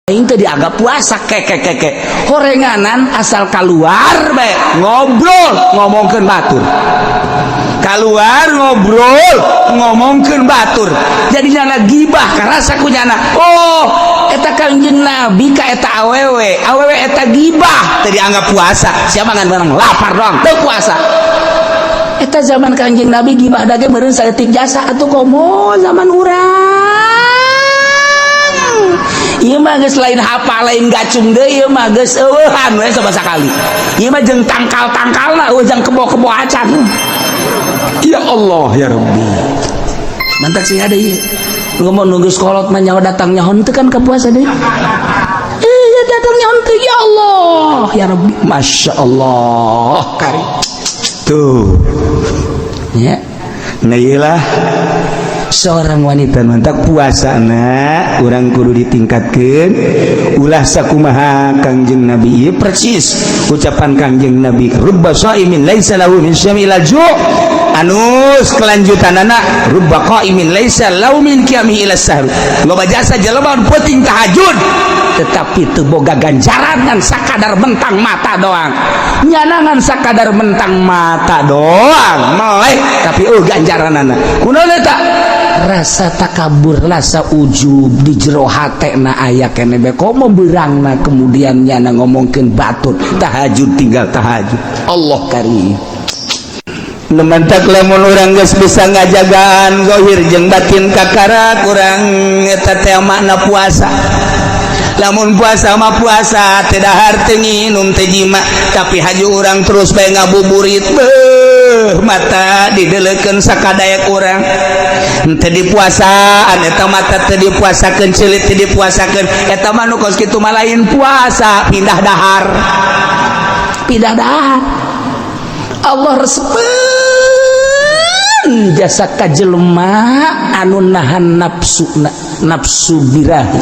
aing teh dianggap puasa keke horenganan asal keluar bae ngobrol ngomongkeun batur keluar ngobrol ngomongkeun batur jadinya gibah karasa kunyana oh eta Kangjeng Nabi ka eta awewe eta gibah teh dianggap puasa siapa ngan barang lapar doang teu puasa eta zaman Kangjeng Nabi gibah dage meureun saeutik jasa atuh komo zaman urang ieu mah geus lain hafal lain gacung deui ieu mah geus eueuhan we sabasa kali ieu mah jeung tangkal-tangkalna jeung kebo-kebo acan ya Allah ya Rabbi mantak sih ada ieu ngomong nunggu sekolot mah nyaho datang nyahon teu kan ka puasa deui iya datang nyahon teu ya Allah ya Rabbi Masya Allah kari tuh ya nah iyalah seorang wanita mantak puasana urang kudu ditingkatkeun ulah sakumaha Kangjeng Nabi ieu persis ucapan Kangjeng Nabi rubba shaimin laisa lahu min syamil ju' anus kelanjutanana rubba qaimin laisa lahu min qiyami ila sahr loba jasa jelema peuting tahajud tetapi teu boga ganjaran ngan sakadar mentang mata doang nyanangan sakadar mentang mata doang meleh tapi ganjaranana kunaon eta rasa takabur rasa ujub di jero hatena aya keneh be komo beurangna kemudian nyana ngomongkeun batur tahajud tinggal tahajud Allah karim nemantak lamun urang geus bisa ngajagaan zahir jeung batin kakara kurang eta teh makna puasa lamun puasa mah puasa teh dahar teu nginum teh jima tapi haju urang terus bae ngabuburit mata didelekeun sakadayak urang teu dipuasaan eta mata teu dipuasakeun ceulit teu dipuasakeun eta mah nu kos kitu mah lain puasa pindah dahar Allah resepkeun jasa ka jelema anu nahan nafsu birahi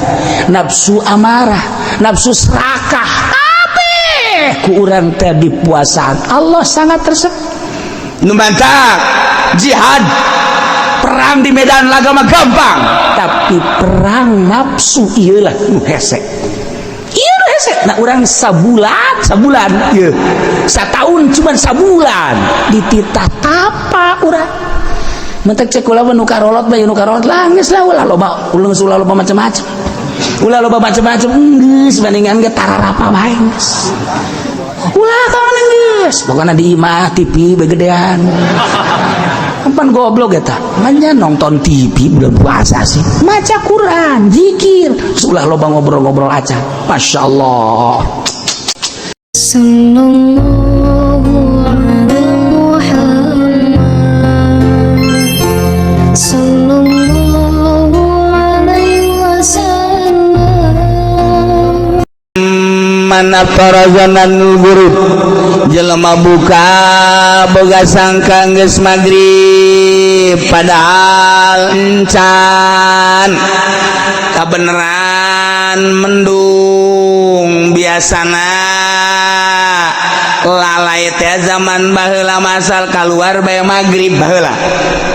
nafsu amarah nafsu serakah kabeh ku urang teh dipuasaan Allah sangat resep nu mantap jihad perang di medan laga mah gampang tapi perang nafsu ieu lah nu hese nah urang sabulan ieu sataun cuman sabulan dititah tapa urang mentek cek ulah nu karolot bae nu karolot lah geus lah ulah loba macam-macam geus bandingan ge tararapa bae geus ulah kawan geus pokona di imah TV begedean pan goblok eta manya nonton TV bulan puasa sih maca Quran zikir ulah loba ngobrol-ngobrol aja Masya Allah sallallahu alaihi Muhammad sallallahu alaihi wasallam mana parazanan guru jelema buka boga sangka geus magrib padahal encan kabeneran mendung biasana lalai teh zaman baheula masal keluar bae magrib baheula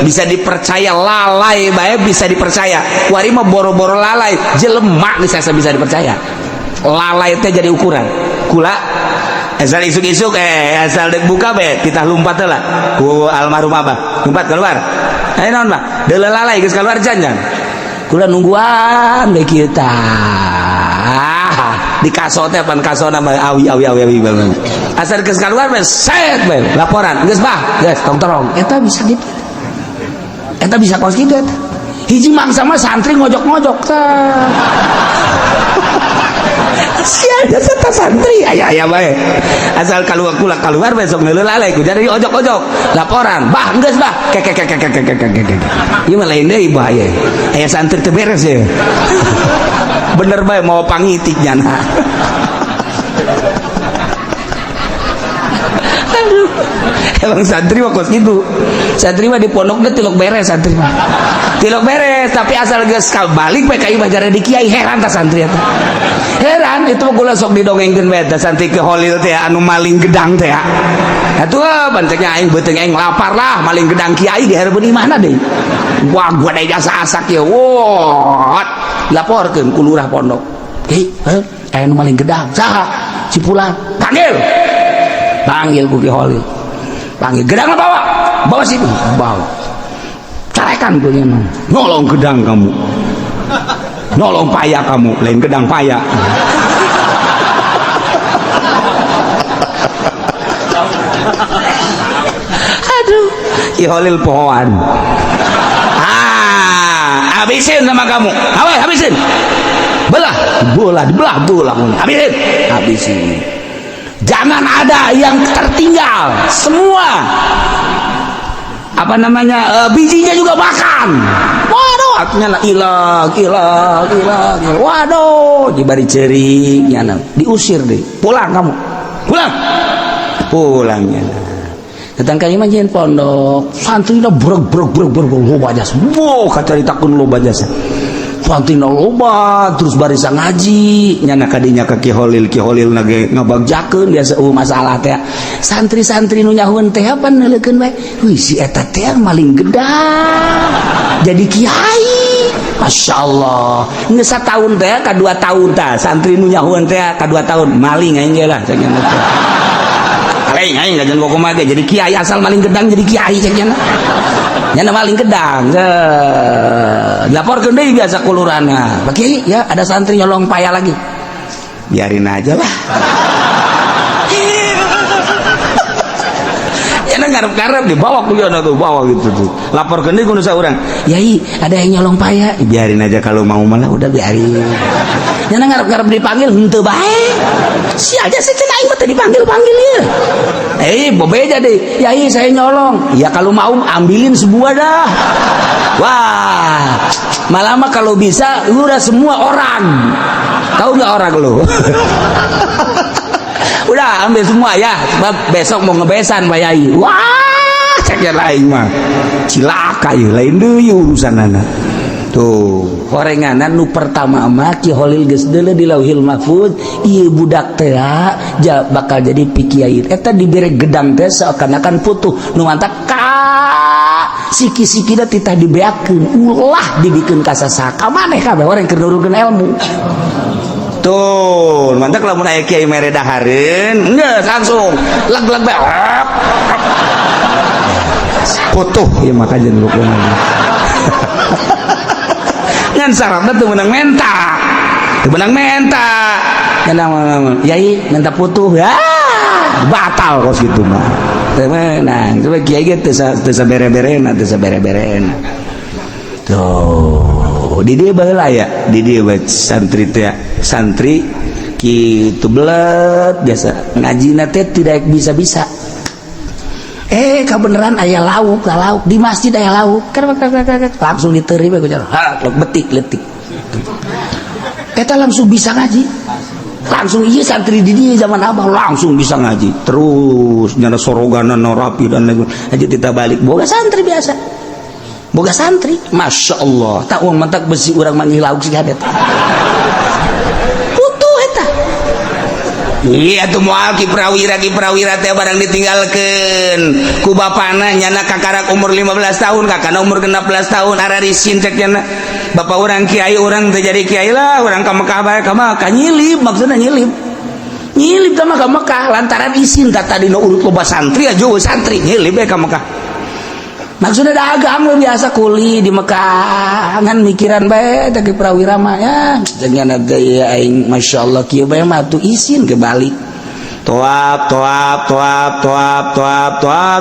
bisa dipercaya lalai bae bisa dipercaya kuari mah boro-boro lalai jelema geus bisa dipercaya lalai teh jadi ukuran kula asal isuk-isuk asal dek buka be kita lumpat lah ku almarhum abah lumpat keluar naon mah deuleu lalai geus keluar jangan kula nungguan be kita di kaso teh pan kasona mah awi banget asal geus keluar be set be laporan geus bah geus tong eta bisa gitu eta bisa kos kitu eta hiji mangsa mah santri ngojok-ngojok teh sia jasa santri aya bae asal keluar besok ngeuleuh lalai ku jadi ojok-ojok laporan bah geus bah kek ieu mah lain deui bahaya aya santri teu beres ya bener bae mau pangitik nyana aduh emang santri mah kos gitu santri mah di pondok teh tilok beres santri mah tilok beres tapi asal geus balik bae ka imah jare di kiai heran tah santri eta heran itu kula sok didongengkeun bae tah santri ke holil teh anu maling gedang teh atuh banteknya aing beuteung aing lapar lah maling gedang kiai dihareupeun imahna deui wah gua da jasa asak ya wot laporkeun ku lurah pondok anu maling gedang saha Cipulan panggil ku Ki Holil panggil gedang bawa sini bawa carekan gue nolong gedang kamu nolong paya kamu lain gedang paya aduh Ki Holil pohon habisin sama kamu habisin belah habisin jangan ada yang tertinggal semua bijinya juga makan waduh artinya ilah waduh dibari ceringnya diusir deh pulang kamu pulangnya datang kali manjian pondok santri na brek loba jasa kacaritakeun loba jasa santri na loba terus barisa ngaji nyana kadinya ka Ki Holil nage ngabagjakeun biasa masalah teh santri-santri nu nyahueun teh apa neuleukeun bae si eta teh maling gedang jadi kiai masyaallah geus sataun teh ka 2 tahun tah santri nu nyahueun teh ka 2 tahun maling aing ge lah cenah teh aing ngajan kumaha ge jadi kiai asal maling gedang jadi kiai cenah nyana maling gedang dilaporkeun deui biasa kulurana Pak Kiai ya ada santri nyolong paya lagi biarin aja lah nyana ngarep-ngarep dibawa kuliahna tuh bawa gitu tuh laporkeun deui ku nu saurang yai ada yang nyolong paya biarin aja kalau mau malah udah biarin nyana ngarep-ngarep dipanggil henteu bae sia aja sih cenah aing mah teh dipanggil-panggil ya bebeja deh yai saya nyolong ya kalau mau ambilin sebuah dah wah malah mah kalau bisa lu udah semua orang tahu nggak orang lu udah ambil semua ya sebab besok mau ngebesan Pak Yai wah ceknya lain mah cilaka ya lain deui urusanana tuh horenganan nu pertama mah Ki Holil geus deuleu di Lauhil Mahfuz ieu budak teh bakal jadi pikiai eta dibere gedang teh seakan-akan putuh nu mantap siki-sikina titah dibeakeun ulah dibikeun ka sasaka maneh kabeh orang keur nurukeun ilmu tuh mantap lamun aya kiai mere dahareun geus langsung leg-leg bae putuh ieu mah kajen rukun ngan syaratnya tuh menang menta yai minta putuh ya batal kos gitu mah menang coba kiai gitu teu bere-berena tuh di dia baheula ya di dia santri teh santri kitu belet biasa ngajina teh tidak bisa kebenaran aya lauk di masjid aya lauk langsung diteri we kucar betik letik eta langsung bisa ngaji langsung iya santri di dia zaman abah langsung bisa ngaji terus nyana soroganan rapi dan lain aja kita balik boga santri biasa boga santri masya Allah tak uang mantak besi orang manggil lauk sih hadet iya tuh moal ki prawira teh barang ditinggalkeun ku bapana nyana kakarak umur 15 tahun kakana umur 16 tahun ararisin cek nyana bapak orang kiai orang teh jadi kiai lah orang ka Mekah bae ka Mekah nyilip maksudna nyilip ka Mekah lantaran isin tadi no urut loba santri aja santri nyilip bae ka Mekah maksudnya dagang lo biasa kuli di Mekah ngan mikiran bae teh ki prawira mah ya jangan gaya aing masyaallah kieu bae mah tuh isin ke balik toap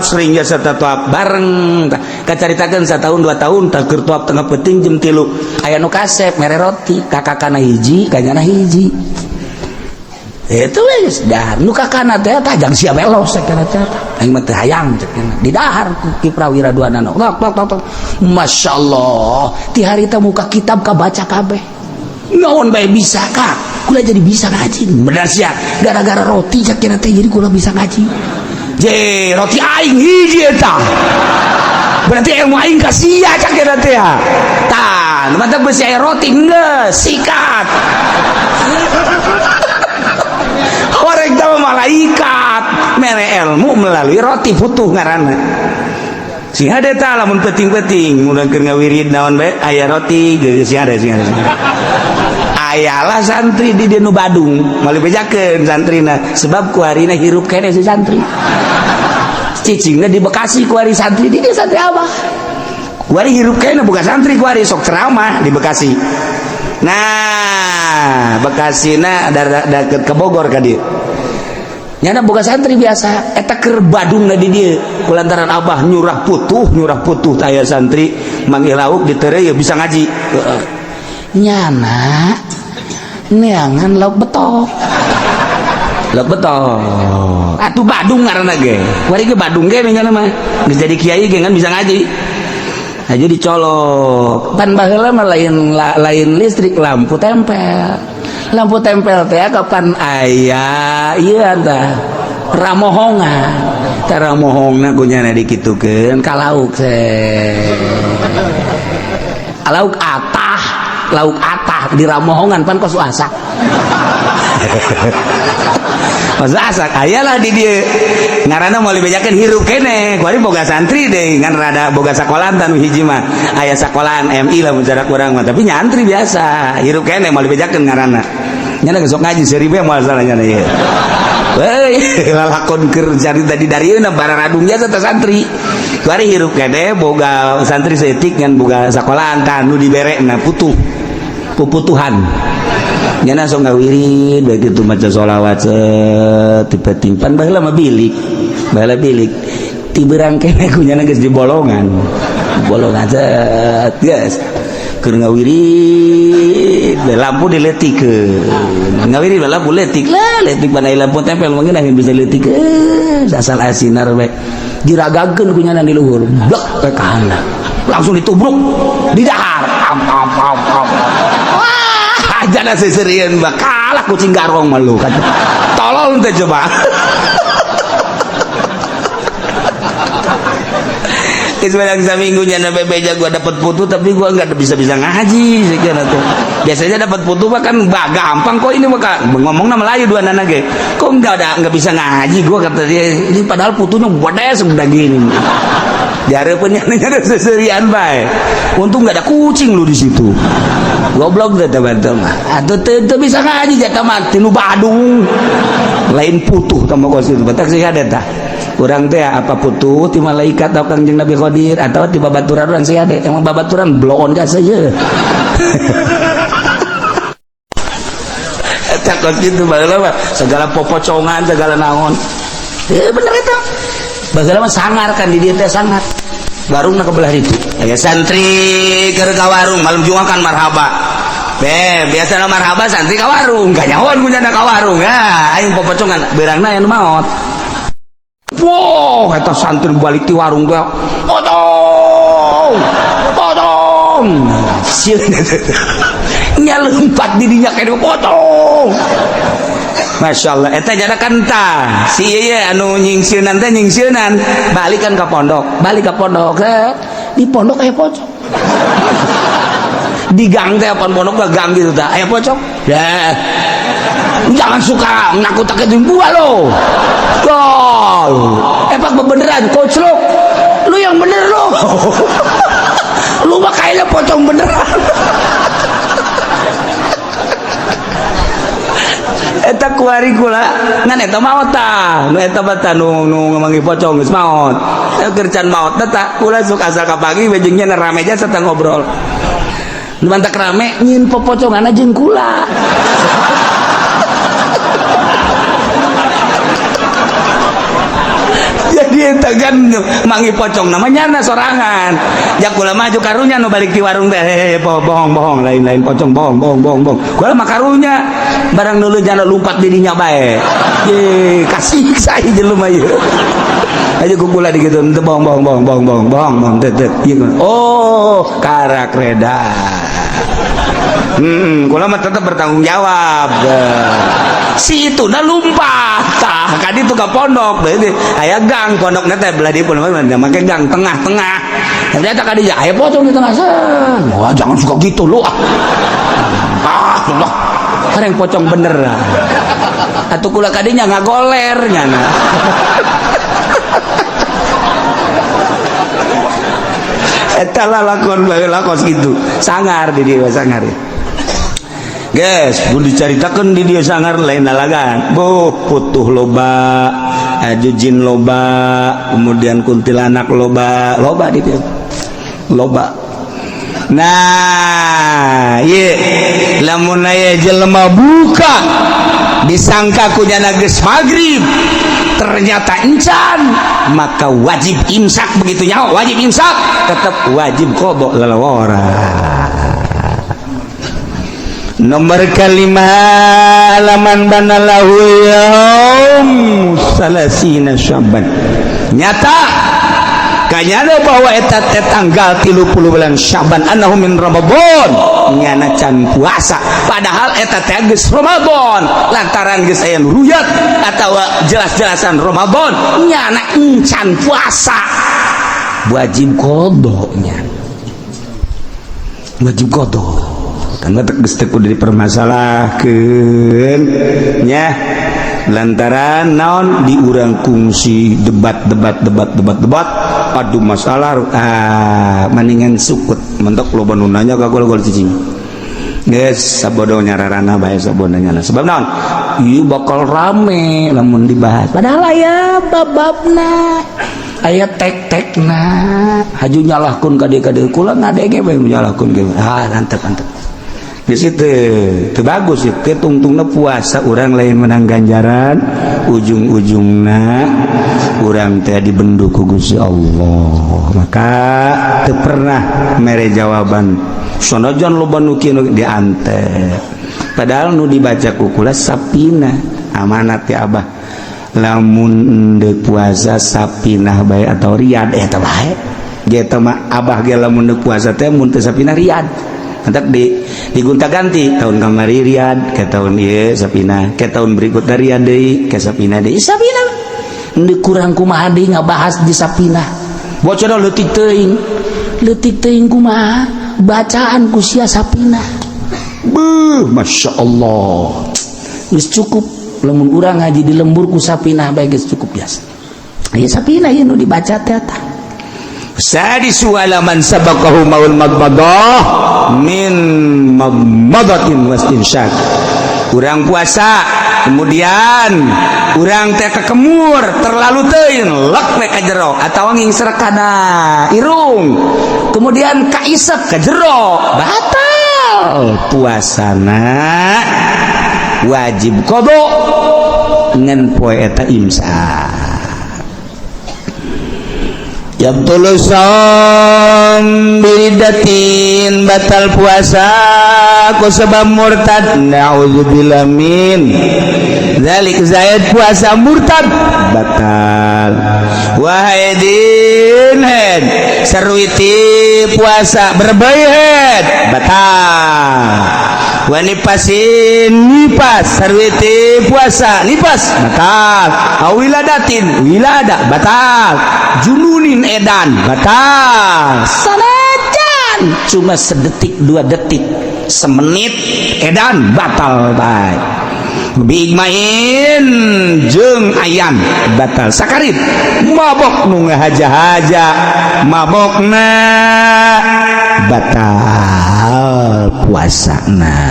sering jasa toap bareng kacaritakeun satahun 2 tahun tak keur toap tengah penting jam 3 aya nu kasep mere roti kakakana hiji kanyana hiji itu wes dahar nu kakana teh tajang sia belos cenah teh aing mah teh hayang cenah di dahar ki prawira duanana tok masyaallah ti harita muka kitab ka baca kabeh naon bae bisa ka kula jadi bisa ngaji bener sia gara-gara roti cenah teh jadi kula bisa ngaji je roti aing hiji eta berarti ilmu aing ka sia cenah teh tah mantap besi aya roti geus sikat orang tahu malaikat mere ilmu melalui roti putuh ngaranna sing ada tah lamun penting-penting mudah keur ngawirid naon bae aya roti geus sing ada ayalah santri di nu Badung malah bejakeun santrina sebab kuarina hirup kene si santri cicingna di Bekasi kuari santri di dia santri apa kuari hirup kene bukan santri kuari sok ceramah di Bekasi. Nah Bekasina ada deket ke Bogor ka dieu nyana boga santri biasa eta keur Badungna di dieu kulantaran abah nyurah putuh aya santri manggil lauk di tereu ya bisa ngaji nyana neangan lauk betok atuh Badung ngaranna ge kuari ge Badung ge nyana mah geus jadi kiai ge kan bisa ngaji aja dicolok pan baheula mah lain listrik lampu tempel teh kapan aya iya tah ramohongan tara mohongna kunyana dikitukeun ka lauk lauk atah di ramohongan pan kos asak kos asak ayalah di dieu ngaranna moal dibejakeun hirup kene kuari boga santri deui ngan rada boga sakolan tanu hiji mah aya sakolan MI lah mun cara kurang mah tapi nyantri biasa hirup kene moal dibejakeun ngaranna nyana geus sok ngaji seribe moal salahnya ieu heuy lalakon keur cari tadi dari euna barang radung jasa teh santri kuari hirup kene boga santri setik ngan boga sakolan tanu diberekna puputuhan nyana sok ngawirid bae kitu maca sholawat tipe-timpan baheula mah bilik ti beurang kene kunyana geus di bolongan geus keur ngawirid lampu diletikeun ngawirid lampu letik banai lampu tempel mungkin dah bisa letikeun asal asinar we diragakeun kunyana di luhur blek ke kanan langsung ditubruk di dahar wah jana seserian bakalah kucing garong malu kata tolol teh coba Ismail seminggu nyana bebeja gua dapat putu tapi gua nggak bisa ngaji sekian tuh biasanya dapat putu mah kan gampang kok ini mah ngomongna Melayu dua nana ge kok nggak bisa ngaji gua kata dia ini padahal putunya gede segede gini dihareupeun nyana seserian bae untung nggak ada kucing lu di situ goblok teh teman-teman atuh teu bisa ngaji jata mah tinu Badung lain putuh tama kos itu batak sih ada tah kurang teh apa putuh ti malaikat atau Kangjeng Nabi Qadir atau ti babaturan urang sih ada emang babaturan bloon ka saja takut gitu baheula mah segala popocongan segala naon bener eta baheula mah sangar kan di dieu teh sangar warungna kebelah itu aya santri keur ka warung malam Jumat kan marhaba biasana marhaba santri ka warung ganyawan kunyana ka warung ya aing popocongan beurangna aya nu maot. Wow, eta santri balik di warung teh. Potong. Nya leumpat di dinya kene potong. Masyaallah eta jana kanta. Si ieu anu nyingsieunan teh nyingsieunan balikan ka pondok. Balik ka pondok. Di pondok aya pocong. Di gang teh pan pondok ka gang gitu tah. Aya pocong. Dah. Jangan suka nakut-nakutin gua lo. Gol. Epak beneran koclok. Lu yang bener lo. Lu mah kayaknya pocong beneran. Eta kuari kula ngan eta maot tah. Nu eta bata nu ngamangi pocong geus maot. Keur can maot tah kula sok asal ka pagi bejengnya rame aja serta ngobrol. Nu mantak rame nyin popocongan jeung kula. Jadi eta kan mangi pocong namanya sorangan. Jak kula maju karunya nu balik di warung teh bohong lain pocong bohong. Kula mah karunya barang nuleuh jana lumpat di dinya bae. Ye kasih sae jelema ieu. Aja kula dikitu teu bohong teh. Oh, karak reda. Kula mah tetap bertanggung jawab. Si itu na lumpat tah ka ditu ka pondok berarti aya gang pondokna teh belah di pondok make gang tengah-tengah ternyata ka dieu aya pocong di tengah sana wah jangan suka gitu lu Allah kareng pocong bener atuh kula ka dinya ngagoler nyana eta lakon bae lakos gitu sangar di dieu sangar guys kudu dicaritakeun di dieu sangar lain dalagan putuh loba jujin loba kemudian kuntilanak loba di dieu loba. Nah ye lamun aya jelema buka disangka kunyana geus magrib ternyata encan maka wajib imsak begitu nyawa wajib imsak tetap wajib qada lalawara. Nomor kalima laman banalahu yaum salasina Sya'ban nyata kanyana bahwa eta teh tanggal 30 bulan Sya'ban annahu min Ramadan nyana can puasa padahal eta teh geus Ramadan lantaran geus aya ruyat atawa jelas-jelasan Ramadan nyana encan puasa wajib qada nya wajib qada karena geus teu kudu dipermasalahkeun nya lantaran naon diurang kungsi debat adu masalah mendingan sukut mentok loba nu nanya gagol-gol cicing geus sabodo nyararana bae sabodanya sebab naon ieu bakal rame lamun dibahas padahal aya bababna aya tek-tekna haju nyalahkeun ka dieu kula ngadege bae nyalahkeun ge antep di situ itu bagus itu tungtungna puasa orang lain menang ganjaran ujung-ujungna orang teh dibenduk ku Gusti Allah maka teu pernah mere jawaban sonojon loba nu kieu diantep padahal nu dibaca ku kula sapina amanat ya abah lamun deuk puasa sapinah bae atau riyad eta bae ge teh mah abah ge lamun deuk puasa teh mun teu sapinah riyad hendak digonta-ganti tahun kamari riyad ke tahun ieu sapina ke tahun berikutnya riyad deui ke sapina deui sapina deuk kurang kumaha deui ngabahas di sapina bocor leutik teuing kumaha bacaan ku sia sapina beuh masyaallah geus cukup lamun urang ngaji di lembur ku sapina bae geus cukup biasa aya sapina ieu nu dibaca teh tah sadis walaman sabaqahu maul magmadah min magmadatin wastinsyaq urang puasa kemudian urang teh kekemur terlalu teuing lek we ka jero atawa ngingser kana irung kemudian kaisep ka jero batal puasana wajib qada ngan poe eta imsak yabtulu saum biridatin batal puasa ku sebab murtad na'udzubillah min zalik zaid puasa murtad batal wahidin head sarwiti puasa berbayat batal wanipasin nipas sarwiti puasa nipas batal awiladatin wilada batal jununin edan batal sanajan cuma sedetik 2 detik semenit edan batal baik bigmain jeung ayan batal sakarit mabok nu ngahaja-haja mabokna batal puasana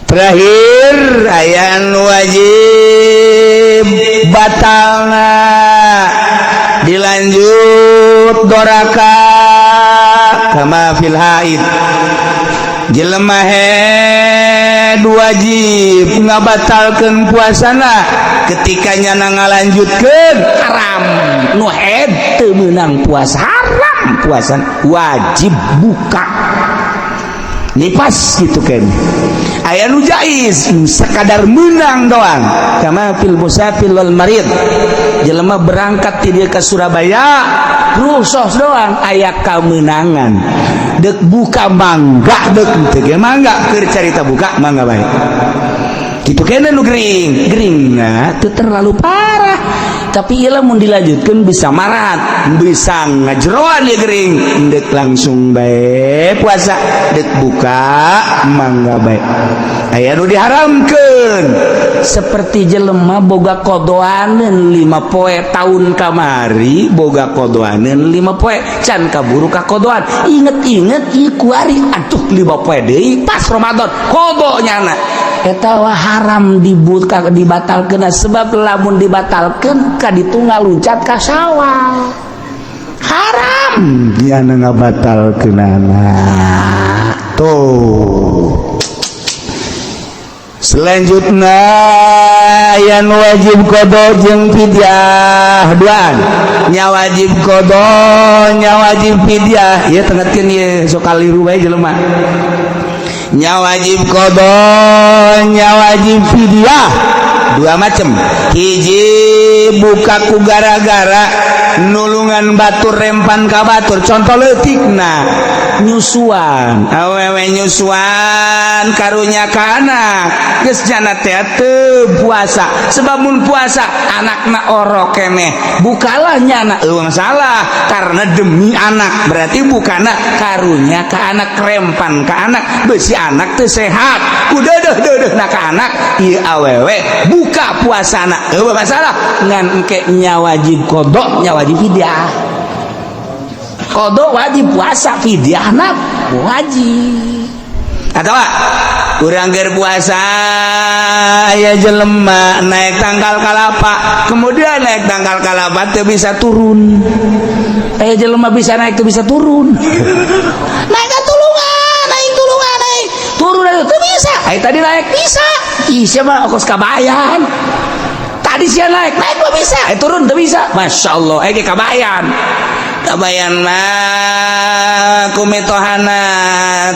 terakhir ayan wajib batalna dilanjut doraka kama fil haid jelema head wajib ngabatalkeun puasana ketika nyana ngalanjutkeun haram nu head teu meunang puasa haram puasana wajib buka nipas gitu kan aya nu jaiz sekadar menang doang kama fil musafir wal marid jelema berangkat ti dieu ka Surabaya rusos doang aya kamenangan deuk buka mangga deuk teu ge mangga keur carita buka mangga bae kitu kene nu gering geringna teu terlalu parah tapi ieu mun dilanjutkeun bisa marat, bisa ngajeroan ya gering, dek langsung bae puasa, dek buka mangga bae. Aya nu diharamkeun seperti jelema boga kodoaneun 5 poe tahun kamari, boga kodoaneun 5 poe can kaburu ka kodoan, inget-inget ieu kuari atuh 5 poe deui pas Ramadan kodonyana eta wah haram dibatalkeun sebab lamun dibatalkeun ka ditu ngaluncat ka Syawal haram diana ngabatalkeunana tuh. Selanjutnya yang wajib kodo jeung fidyah duaan nya wajib kodo nya wajib fidyah ieu tengetkeun ieu sok kaliru bae jelema nya wajib kodo nya wajib fidyah dua macam hiji buka ku gara-gara nulungan batur rempan ka batur contoh leutikna nyusuan awewe nyusuan karunya ka anak geus jana teh teu puasa sebab mun puasa anakna orok keneh bukalah nyana salah karena demi anak berarti bukana karunya ka anak rempan ka anak beusi anak teu sehat kudu deudeuh-deudeuhna ka anak ieu awewe buka puasana teu masalah ngan engke nya wajib kodok nya wajib fidyah kodok wajib puasa fidyah na wajib atau urang keur puasa aya jelema naik tangkal kalapa kemudian naik tangkal kalapa teu bisa turun aya jelema bisa naik teu bisa turun naik ka tulungan naik turun teu bisa aya tadi naik bisa ih sia mah ongkos kabayan tadi sia naik mah bisa turun teu bisa masyaallah aya kabayan mah kumitohana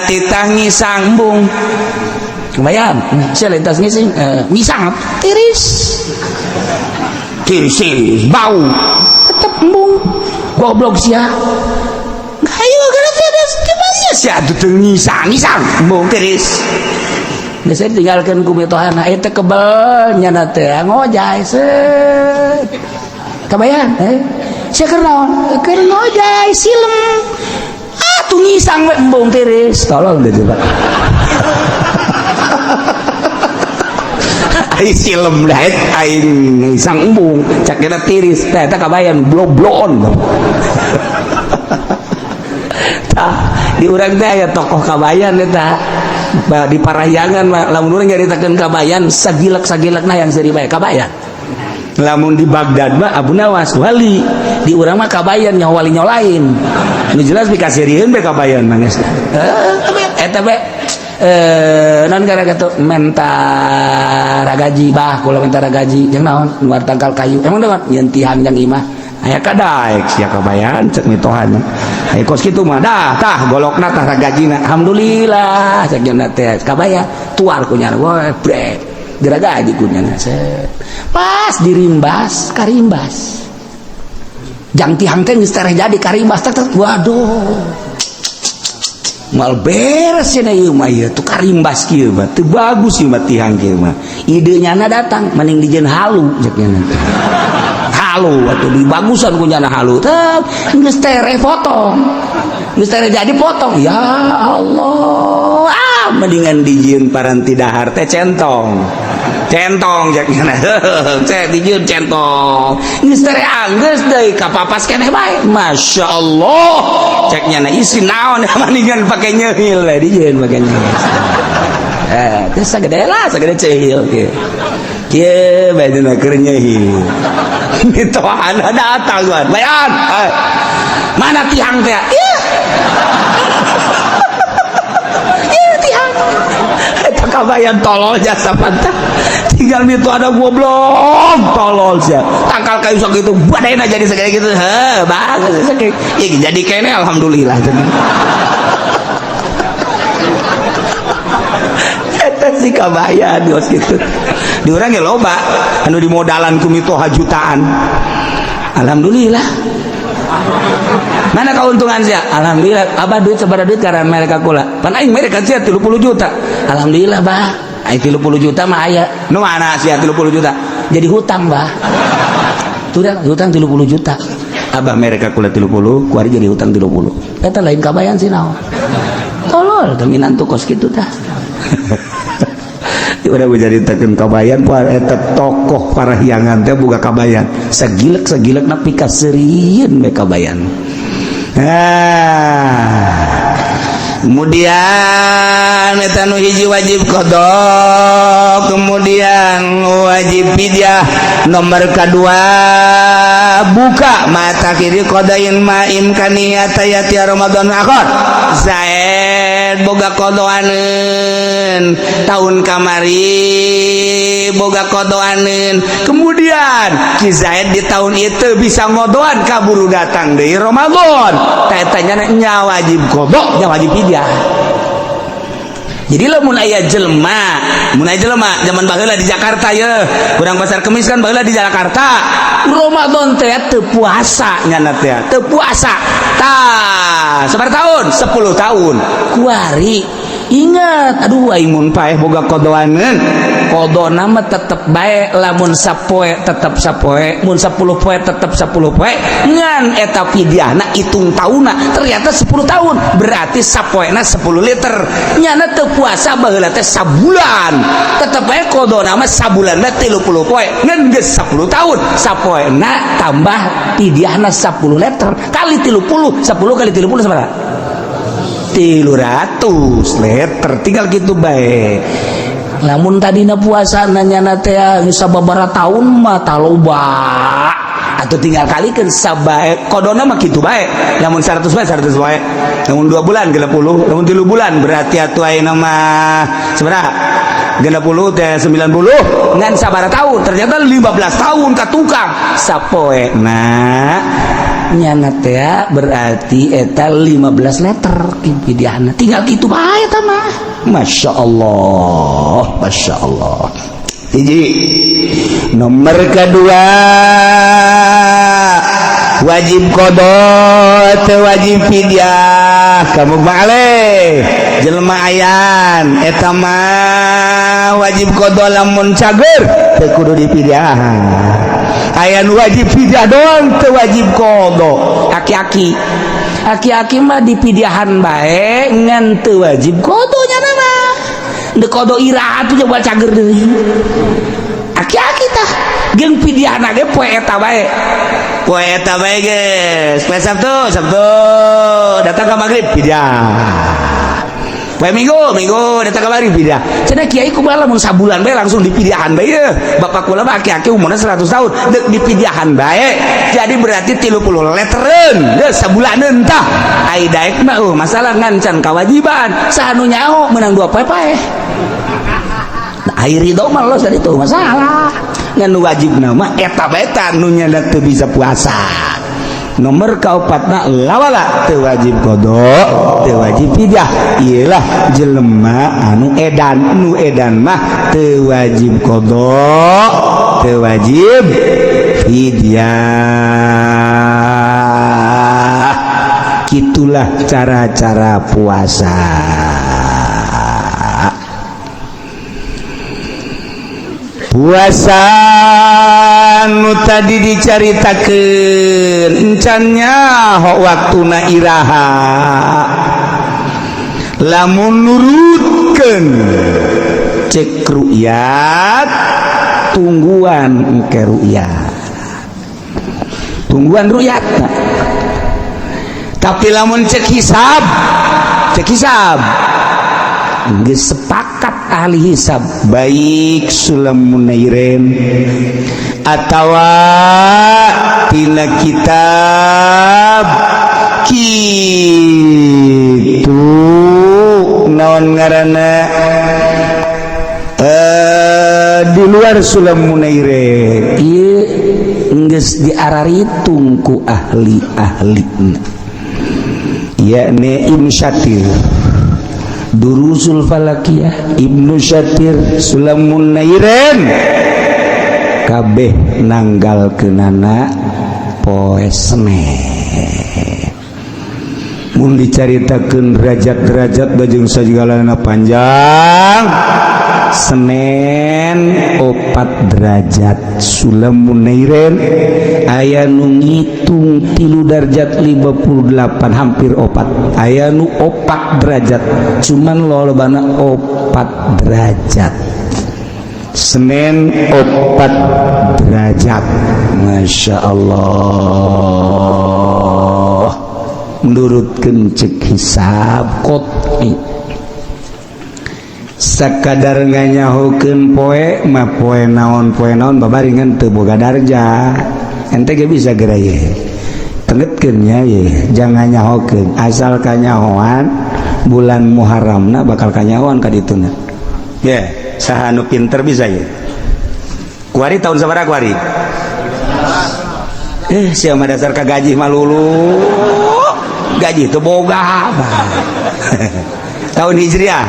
titah ngisambung kebayang sia lintas ngising ngisang tiris bau tetep embung goblok sia ayo gara ada gimana sia teu ngisang embung tiris geus tinggalkeun kumitohana eta kebel nyana teh ngojay set kebayang sia keur naon keur ngojay silem tuh ngisang we embung tiris tolong deh coba ai silem dah aing ngisang embung cak kita tiris teh eta kabayan bloblon tah di urang teh aya tokoh kabayan eta di Parahyangan lamun urang nyaritakeun kabayan sagilek-sagilekna yang seri bae kabayan lamun di Baghdad mah Abu Nawas wali di urang mah kabayan nya wali nyolain nu jelas dikasirieun be kabayan mangis eta be non gara kitu mentara gaji bah kula mentara gaji jeung naon luar tangkal kayu emang dapat nyeun tihang jeung imah aya kadaek sia kabayan cek mitohan aya kos kitu mah dah tah golokna tah gajina alhamdulillah cek nya teh kabayan tuar kunyana we brek geragaji kunyana set pas dirimbas karimbas jang tihang teh geus tereh jadi karimbas teh waduh mal beres cenah ieu mah ieu tuh karimbas kieu mah teu bagus ieu mah tihang kieu mah idenya datang mending dijieun halu ceknya halu atuh dibagusan kunyana halu teh geus tereh potong geus tereh jadi potong ya Allah mendingan dijieun paranti dahar teh centong jakna teh dijieun centong geus tere anggeus deui kapapas keneh bae masyaallah ceknya na isi naon mendingan pake nyeuhil we dijieun pake nyeuhil teh sagede ceuhil kieu kieu bae keur nyeuhil mitohan datang tuan bayan mana tihang teh kabayan tolol jasa pantah tinggal itu ada goblok tolol sia tangkal kayu sok itu badena jadi segala gitu bagus ya jadi kene alhamdulillah eta si kabayan dios gitu di urang ge loba anu dimodalan ku mitoha jutaan alhamdulillah mana keuntungan sia alhamdulillah abah duit sabaraha duit karena mereka kula pan aing mereka sia 30 juta alhamdulillah bah aing 30 juta mah aya nu mana sia 30 juta jadi hutang bah dah hutang 30 juta abah mereka kula 30 kuari jadi hutang 30 eta lain kabayan sih naon tolol dominan tuh kos gitu dah udah jadi tekan kabayan puar eta tokoh parahyangan teh boga kabayan sagilek napi kaseureun we kabayan. Kemudian eta nu hiji wajib qada, kemudian wajib fidyah. Nomor kedua buka mata kiri qadain maim kaniyata yati Ramadan akhir. Zaid boga qadaaneun tahun kamari boga qadaaneun. Kemudian Ki Zaid di tahun itu bisa ngodoan kaburu datang deui Ramadan. Tah nya wajib qada, nya wajib fidyah. Jadi lamun aya jelema, zaman baheula di Jakarta ya, urang pasar Kemis kan baheula di Jakarta. Ramadan teh teu puasa nyana teh, teu puasa. Tah, sabar tahun? 10 tahun. Kuari ingat, aduh aing mun paeh boga qadaaneun. Qadona mah tetep bae lamun sapoe tetep sapoe, mun 10 poe tetep 10 poe. Ngan eta fidyahna hitung taunna ternyata 10 tahun. Berarti sapoena 10 liter. Nyana teu puasa baheula teh sabulan. Tetep bae qadona mah sabulan mah 30 poe. Ngan geus 10 tahun. Sapoena tambah fidyahna 10 liter kali 30, 10 kali 30 sabaraha? 300 liter tinggal gitu bae. Lamun tadina puasa nanya teh geus sababaraha taun mah taloba atau tinggal kalikeun sabae kodona mah kitu bae. Lamun 100 bae 100 bae. Lamun 2 bulan 30, lamun 3 bulan berarti atuh ayeuna mah sabaraha? 60 teh 90 ngan sabaraha taun? Ternyata 15 tahun ka tukang sapoena nyana teh berarti eta 15 liter fidyahna tinggal kitu bae eta mah. Masya Allah. Hiji. Nomor kedua wajib qada teu wajib fidyah. Kamu balik jelema ayan eta mah wajib qada lamun cager teu kudu dipidyahan. Aya nu wajib fidyah doang teu wajib qada. Aki-aki mah dipidyahan bae ngan teu wajib qada nya mah. Deuk qada iraha tuh coba cager deui. Aki-aki tah geung fidyahna ge poe eta bae. Poe eta bae geus. Poe Sabtu datang ka magrib fidyah. Poe Minggu datang ka magrib fidyah. Cenah kiai kumaha lamun sabulan bae langsung dipidyahan bae ye. Bapak kula mah aki-aki umurna 100 tahun deuk dipidyahan bae. Jadi berarti 30 letereun geus sabulaneun tah. Ai daek mah masalah ngan can kawajiban. Sanu nyaho menang 2 poe paeh. Ai ridho mah los dari itu masalah. Ngan wajibna mah eta bae nu nya teu bisa puasa. Nomor kaopatna lawala teu wajib qada, teu wajib fidyah. Iyalah jelema anu edan mah teu wajib qada, teu wajib fidyah. Kitulah cara-cara puasa. Puasa nu tadi dicaritakeun encannya hok waktuna iraha lamun nurutkeun cek ru'yat tungguan engke ru'yat tapi lamun cek hisab geus sepakat ahli hisab baik Sulamun Nairin atawa tina kitab kitu naon ngaranna di luar Sulamun Nairin ieu geus diararitung ku ahli-ahlina yakni Ibnu Syatir Durusul Falakiyah Ibnu Syatir Sulamun Nairin kabeh nanggalkeunana poe Senen. Mun dicaritakeun derajat-derajat bajeng sajigalana panjang Senen 4 derajat Sulamun Nairen aya nu ngitung 3 derajat 58 hampir 4 aya nu 4 derajat cuman lolobana 4 derajat Senen 4 derajat Masya Allah menurutkeun cek hisab qot'i sakadar nganyahokeun poe mah poe naon babaringan teu boga darja ente ge bisa geura ye tengetkeun nya ye jangan nyahokeun asal kanyahoan bulan Muharramna bakal kanyahoan ka dituna ye saha nu pinter bisa ye kuari tahun sabaraha kuari sia mah dasar ka gaji mah lulu gaji teu boga tahun Hijriah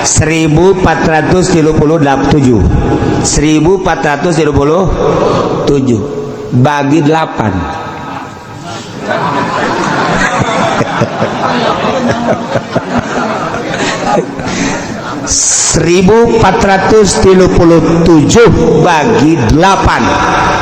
1437 bagi 8 1437 bagi 8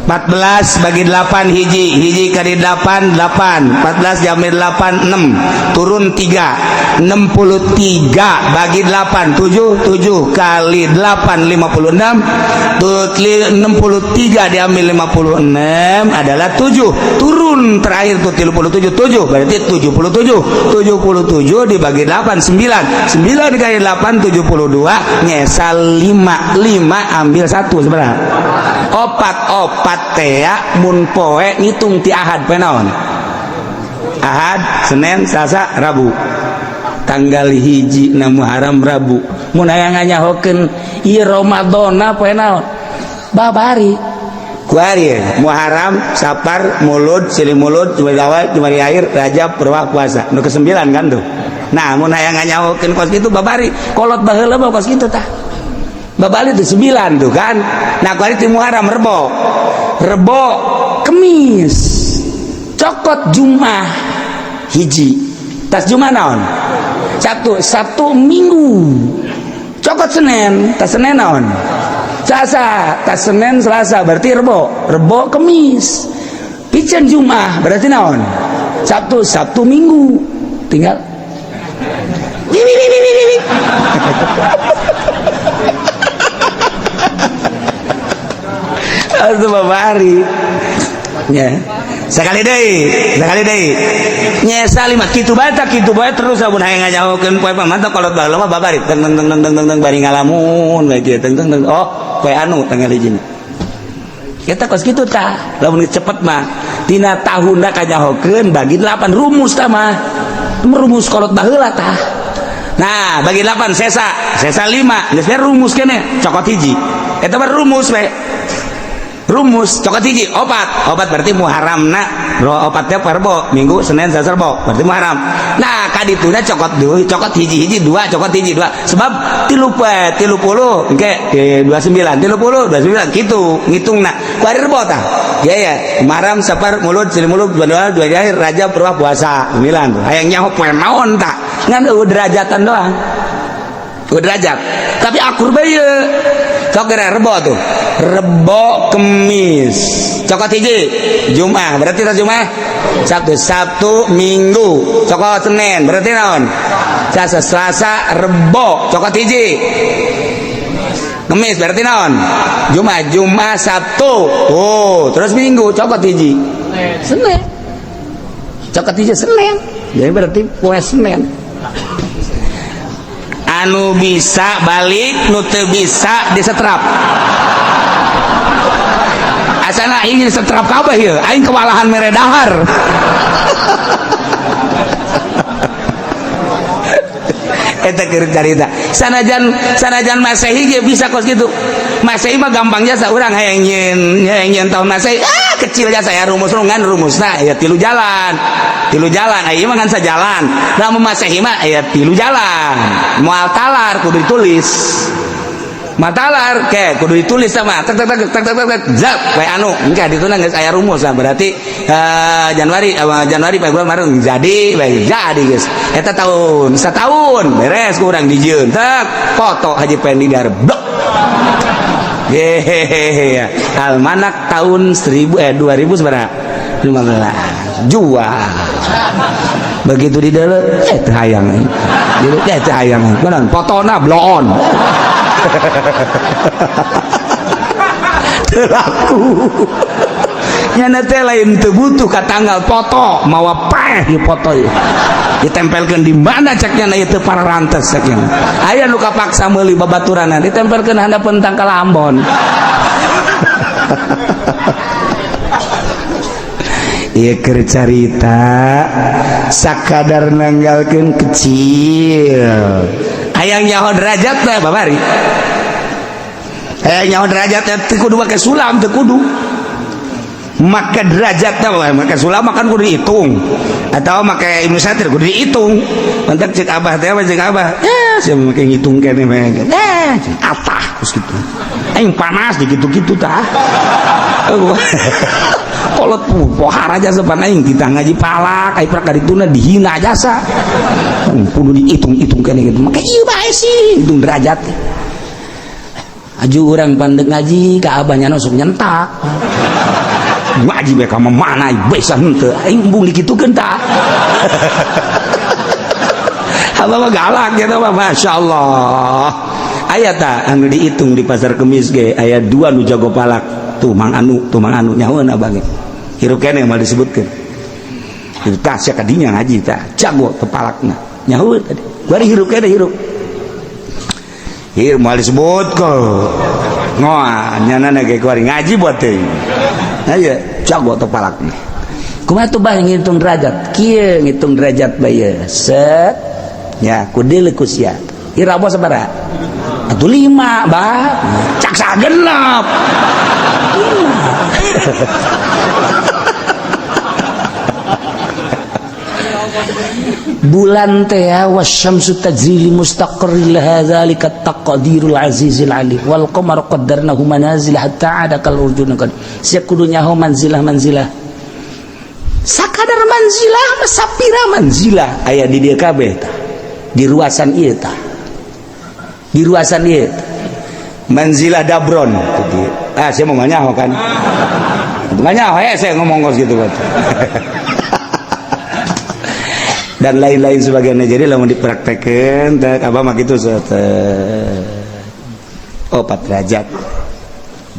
14 bagi 8 hiji kali 8 14 jamil 8 6 turun 3 63 bagi 8 7 kali 8 56 63 diambil 56 adalah 7 turun terakhir tuh 37 berarti 77 dibagi 8 9 kali 8 72 nyesal 5 ambil 1 sebenarnya opat tea mun poe ngitung ti Ahad poe naon Ahad Senin Selasa Rabu tanggal hiji na Muharram Rabu mun aya nganyahokeun ieu Ramadana poe naon babari kuari Muharram Safar Mulud Silih Mulud Jumadawal Jumari Akhir Rajab Purwa puasa nu ke-9 kan tuh nah mun aya nganyahokeun kos kitu babari kolot baheula mah kos kitu tah babali itu 9 tuh kan nah kuari ti Muharram Rebo Kemis cokot Jumat hiji tas Jumat naon Sabtu Minggu cokot Senin tas Senin naon Selasa tas Senin Selasa berarti Rebo Kemis piceun Jumat berarti naon Sabtu Minggu tinggal itu babari ya sekali deui nyesa 5 kitu bae terus sabun hayang ngajahokeun poe pamantau kolot baheula mah babari teng bari ngalamun we kieu teng oh poe anu tanggal hiji kita kos kitu tah lamun cepet mah tina tahunna kajahokeun bagi 8 rumus tah mah rumus kolot baheula tah nah bagi 8 sesa 5 geus rumus keneh cokot hiji eta mah rumus we rumus cokot hiji opat berarti Muharramna opatnya Rebo Minggu Senin Selasa Rebo berarti Muharram nah kadituna cokot hiji 2 cokot hiji 2 sebab 30 engke 29 gitu ngitungna ku hari Rebo tah ya Muharram Safar Mulud Silih Mulud Jumadawal Jumari Akhir Rajab Purwa puasa 9 tuh hayang nyaho poe naon tah ngan derajatan doang derajat tapi akur bae sok Rebo tuh Rebo Kemis cokot hiji Jumat berarti tas Jumat Sabtu Minggu cokot Senin berarti naon Selasa Rebo cokot hiji Kemis berarti naon Jumat Sabtu terus Minggu cokot hiji Senin cokot hiji Senin jadi berarti poe Senin anu bisa balik nu teu bisa disetrap asana ingin setrap kabeh ieu aing kewalahan mere dahar eta keur carita sanajan Masehi ge bisa kos kitu Masehi mah gampang jasa urang hayang nyeun tahun Masehi kecil jasa ya rumusna ya 3 jalan ieu mah ngan sajalan lamun Masehi mah aya 3 jalan moal talar kudu ditulis matalar kayak kudu ditulis sama tek zap we anu engke dituna geus aya rumus lah berarti Januari Februari Maret jadi geus eta tahun satahun beres kurang dijieun tek foto Haji Pendi darblok hehehe almanak tahun 2000 seberapa 15 jual begitu di dalam teu hayang jadi teu hayang beneran fotona blow on terlaku nyana teh lain teu butuh ka tanggal foto mawa peh di foto ieu ditempelkeun di mana ceknya ieu teu pararantes ceknya aya nu kapaksa meuli babaturanna ditempelkeun handapeun tangkal Ambon ieu keur carita sakadar nanggalkeun kecil hayang nyaho derajat teh babari hayang nyaho derajat teh kudu make sulam teu kudu maka derajat teh make sulam makan kudu dihitung atau make Ibnu Satir kudu dihitung mantek cek abah teh cek abah sia make ngitung keneh mah atah geus kitu aing panas dikitu-kitu tah kolot pohar aja sepan aing kita ngaji palak ai prakar dituna dihina jasa kudu dihitung-hitung keneh gitu make ieu bae sih hitung derajat aju urang pandeg ngaji ka abahnya sok nyentak ngaji bae ka mana bisa henteu aing embung dikitukeun tah abah mah galak ya mah masyaallah aya tah anu dihitung di pasar Kemis ge aya 2 nu jago palak tuh mang anu nyahoeun abah ge hirup keneh mal disebutkeun itu tah sia kadinya ngaji tah jago kepalakna nyahoeun tadi bari hirup keneh hirup mal disebut ko ngoa nyanana ge kuari ngaji buat teuing aya jago kepalakna kumaha tuh bah ngitung derajat kieu ngitung derajat bae set ya kudeuleu ku sia irabo sabaraha atuh 5 bah cak sagenep bulan teh wasyamsu tajri mustaqarril hadzalika taqdirul azizil alim wal qamara qaddarnahu manazil hatta ada kal urjun kad sia kudu nyaho manzilah sakadar manzilah sapira manzilah aya di dieu kabeh tah di ruasan ieu tah di ruasan ieu manzilah dabron saya mau nyaho kan nyaho saya ngomong kos gitu kan dan lain-lain sebagainya jadi lamun dipraktekeun teh abah mah kitu 4 derajat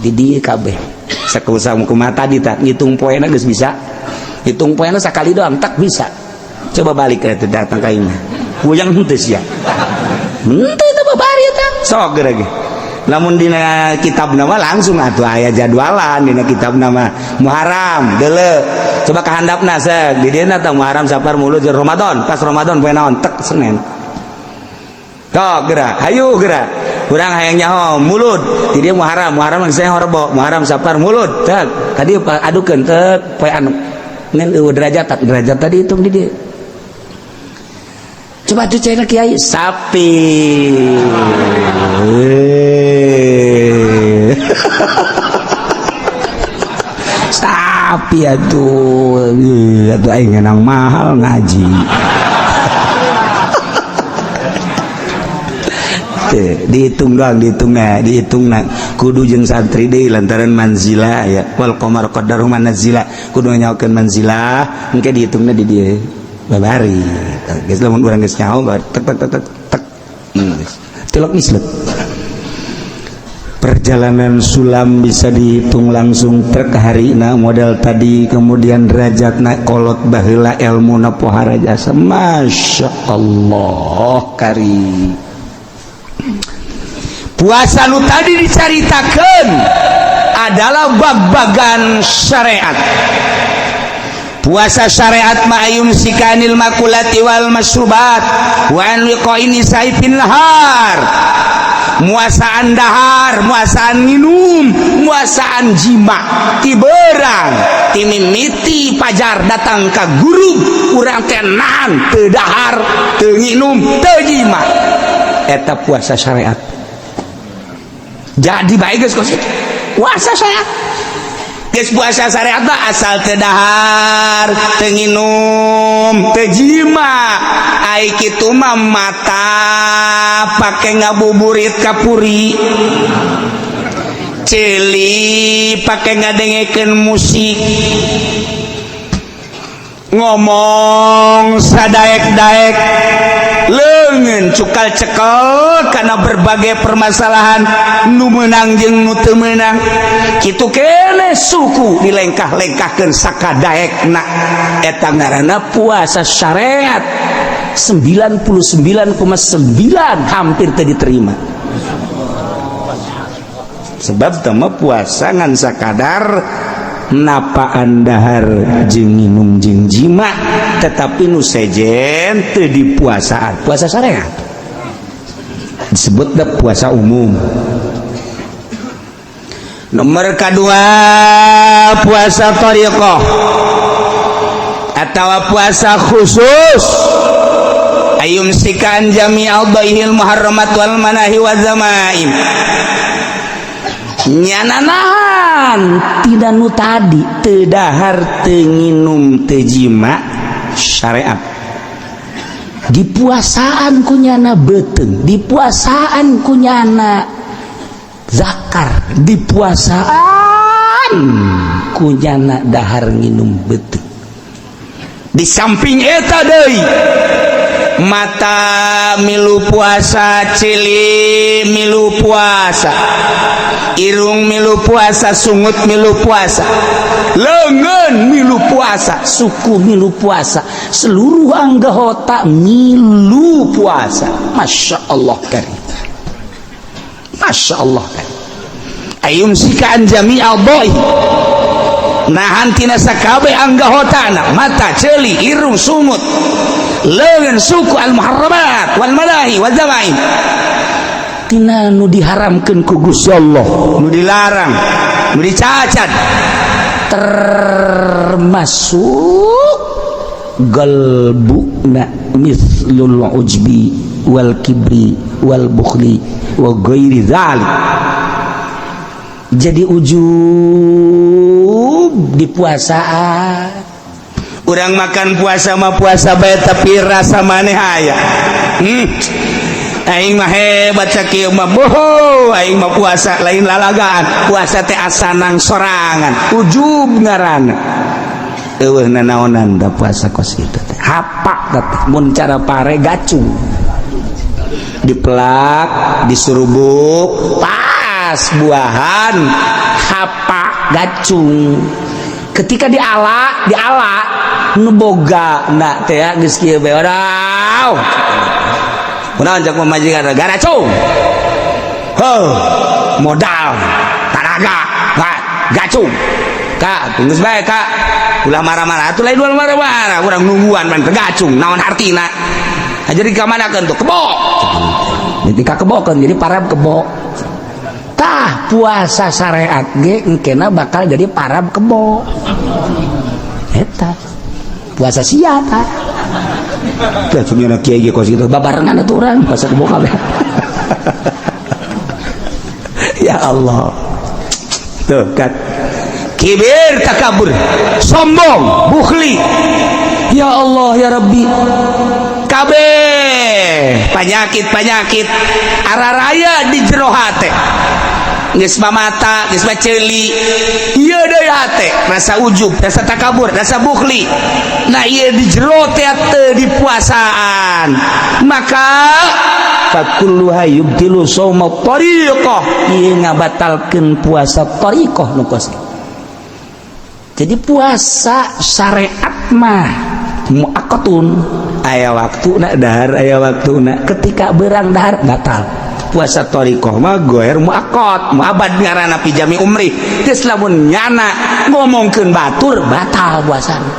di dieu kabeh sakumaha kumaha tadi tah ngitung poena geus bisa hitung poena sakali doang tak bisa coba balik eta datang ka imah puyang henteu sia henteu teh babari tah sok geura ge lamun dina kitab nama langsung atuh aya jadwalan dina kitab nama Muharram deuleu coba kahandapna seug di dieu tah Muharram Safar Mulud jeung Ramadan pas Ramadan poe naon tek Senin tok geura hayu geura urang hayang nyaho Mulud di dieu Muharram geus saya Rebo Muharram Safar Mulud tek tadi adukeun tek poe anu ngan derajat tadi hitung di dieu coba tuh cina kiai sapi sapi atuh aing nang mahal ngaji dihitung kudu jeung santri deui lantaran manzilah ya wal qamar qaddaru manazila kudu nyaokeun manzilah engke dihitungna di dieu babari geus lamun urang geus nyaho tek telok mislet perjalanan sulam bisa dihitung langsung per harina modal tadi kemudian derajatna kolot baheula ilmuna pohara jasa masyaallah kari puasa nu tadi dicaritakeun adalah bab-bagan syariat puasa syariat ma'ayun sikanil makulati wal masrubat wa an liqaini saifin lahar muasaan dahar muasaan minum muasaan jima ti beurang ti mimiti pajar datang ka guru urang teh nahan teu dahar teu nginum teu jima eta puasa syariat jadi baik geus kos puasa syariat geus puasa syariat asal teu dahar teu nginum teu jima ai kitu mah mata pake ngabuburit ka puri cili pake ngadengekeun musik ngomong sadaek-daek leungeun cukal cekel karena berbagai permasalahan nu meunang jeung nu teu meunang kitu keneh suku dilengkah-lengkahkeun sakadaekna eta ngaranna puasa syariat 99,9 hampir teu diterima sebab teu puasa ngan sakadar napaan dahar jeung nginum jeung jima tetapi nu sejen teu dipuasaan puasa syariat disebut da puasa umum. Nomor kedua puasa thariqah atau puasa khusus ayumsikan jami'al dhaihil muharramat wal manahi wa zamaim nyananahan tidak nu tadi teu dahar teu nginum teu jima syariat dipuasaan kunyana beuteung dipuasaan kunyana zakar dipuasaan kunyana dahar nginum beuteung di samping eta deui mata milu puasa cili milu puasa irung milu puasa sungut milu puasa leungeun milu puasa suku milu puasa seluruh anggota milu puasa masya Allah karim masya Allah karim ayumsikan jami'al dhaih nahan tina sakabeh anggotana mata celi irung sumut leungeun suku al muharramat wal madahi wal zamaim tina nu diharamkeun ku Gusti Allah nu dilarang nu dicacat termasuk galbuna mislul ujbi wal kibri wal bukhli wa ghairi dzalik jadi ujub di puasaan urang makan puasa mah puasa bae tapi rasa maneh aya aing mah hebat sakieu mah boho aing mah puasa lain lalagaan puasa teh asanang sorangan ujub ngaranna eueuh nanaonan da puasa kos kitu teh hapak teh mun cara pare gacung dipelak disurubuk pas buahan hapak gacung ketika diala nu boga na teh geus kieu bae oraw kunaon cak pamajikan negara cung modal tanaga gacung kak geus bae kak ulah marah-marah atuh lain ulah marah-marah urang nungguan pan gacung naon artina jadi ka manakeun tuh kebo jadi ka kebokeun jadi parab kebo tah puasa syariat ge engkena bakal jadi parab kebo eta puasa sia tah tah cuma kiai ge kos kitu babarengan atuh urang puasa kebo kabeh ya Allah tuh kan kibir takabur sombong bukhli ya Allah ya Rabbi kabeh penyakit araraya di jero hate geus mamata geus maceli ieu deui hate rasa ujub rasa takabur rasa bukhli nah ieu di jero teh teu dipuasaan maka fakulluha yubtilu shauma thariqah ieu ngabatalkeun puasa thariqah nu kos jadi puasa syariat mah muakkatun aya waktuna dahar aya waktuna ketika beurang dahar batal puasa thariqah mah goer muakkad muabad ngaranna pi jami umri geus lamun nyana ngomongkeun batur batal puasana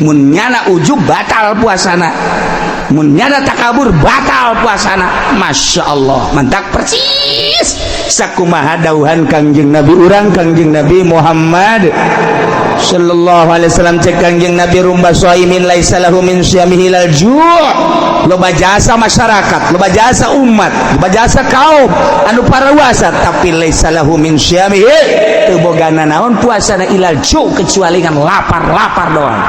mun nyana ujub batal puasana mun nyana takabur batal puasana masya Allah mantak persis sakumaha dawuhan Kangjeng Nabi urang Kangjeng Nabi Muhammad sallallahu alaihi wasallam cek Kangjeng Nabi rumba shaimin laisa lahu min syamihi lal ju'. Loba jasa masyarakat, loba jasa umat, loba jasa kaum anu parawasa tapi laisa lahu min syamihi teu bogana naon puasana ilal ju' kecuali ngan lapar doang.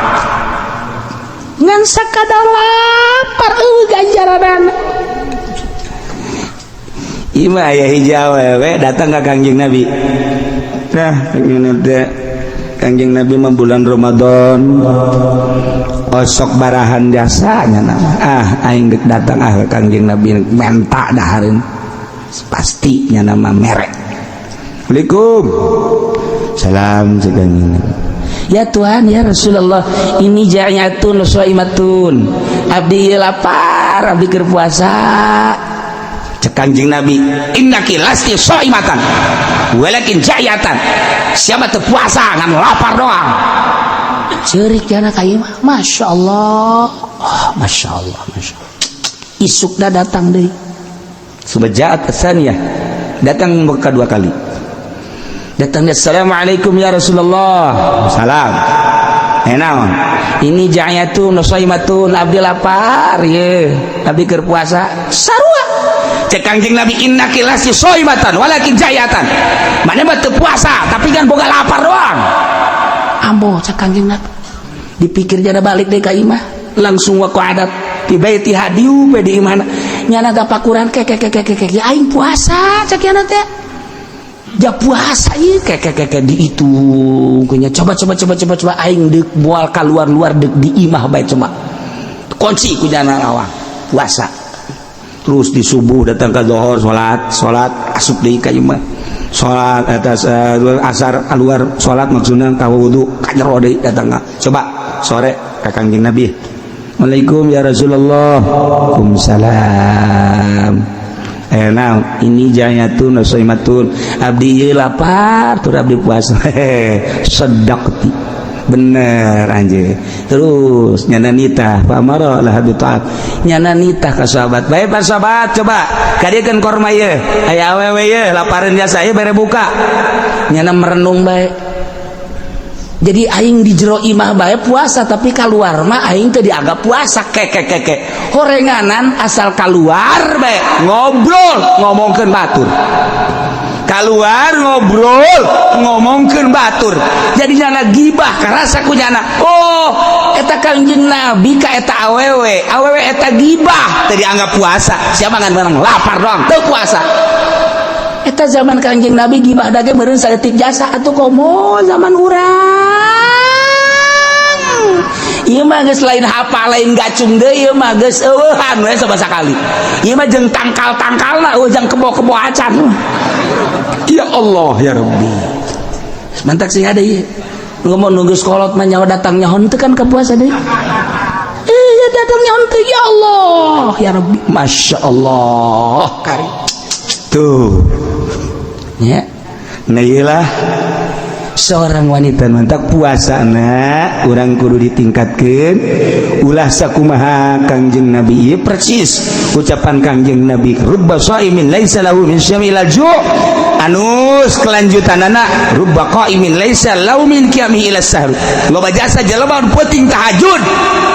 Ngan sakadar lapar ganjaranana. Ima aya hijau we datang ka Kangjeng Nabi. Nah, Kangjeng Nabi mah bulan Ramadan osok barahan jasanya nama. Aing geus datang ka Kangjeng Nabi menta dahareun. Pastinya nama merek. Assalamualaikum. Salam Kangjeng Nabi. Ya Tuhan, ya Rasulullah, ini ja'iyatun shaimatun. Abdi lapar, abdi keur puasa. Kangjeng Nabi, innaki lasti shaimatan walakin ja'iyatan. Siapa teu puasa ngan lapar doang. Ceurik jana ka ieu mah. Masyaallah. Masyaallah. Isukna datang deui. Subajaat tsaniyah. Datang kedua kali. Datang assalamualaikum ya Rasulullah. Salam. Enaon? Ini ja'iyatun shaimatun abdi lapar ye. Abdi keur puasa. Sarua. Cek Kangjeng Nabi innaki lasti shaimatan walakin jayatan. Mana mah teu puasa tapi kan boga lapar doang. Ambo cek Kangjeng Nabi. Dipikir jana balik deui ka imah, langsung wa qadat fi baiti hadiu pe di imahna. Nyana tapakuran ke aing puasa cek yana teh. Ja puasa ieu ke di itu kunya coba aing deuk moal kaluar deuk di imah bae coba. Kunci ku jana lawang puasa. Terus di subuh datang ke zuhur salat asup deui ka imah. Salat atas asar keluar salat maksudna ka wudu ka jero deui datang ka. Coba sore ka Kangjeng Nabi. Waalaikum ya Rasulullah. Waalaikumsalam. Nah, ini jayatun shaimatun. Abdi ieu lapar tur abdi puasa. Sedekti. Bener anjir. Terus nyana nitah pamara lah taat. Nyana nitah ka sahabat. Bae para sahabat coba kadiekeun korma ieu. Aya awewe ieu lapareun jasa ieu bare buka. Nyana merenung bae. Jadi aing di jero imah bae puasa tapi keluar mah aing teh dianggap puasa keke. Horenganan asal keluar bae ngobrol ngomongkeun batur. Keluar ngobrol ngomongkeun batur jadi nyana gibah karasa ku nyana. Oh eta Kangjeng Nabi ka eta awewe eta gibah teu dianggap puasa. Siapa ngan barang lapar doang teu puasa. Eta zaman Kangjeng Nabi gibah dage meureun saeutik jasa atuh komo zaman urang. Ieu mah geus lain hafal lain gacung deui ieu mah geus eueuhan we sabasa kali. Ieu mah jeung tangkal-tangkalna jeung kebo-kebo acan. Ya Allah ya Rabbi. Mantak sing ada ieu. Ngomong nunggu sekolot mah nyawa datang nyahon teu kan ka puasa deui. Ya datang nyahon teu ya Allah ya Rabbi. Masyaallah karim. Tuh. Ya. Nah iyalah seorang wanita mantak puasana urang kudu ditingkatkeun ulah sakumaha Kangjeng Nabi ieu persis ucapan Kangjeng Nabi rubba shaimin laisa lahu min syamil ju' anus kelanjutanana rubba qaimin laisa lahu min qiyami ila sahur. Loba jasa jelema nu peuting tahajud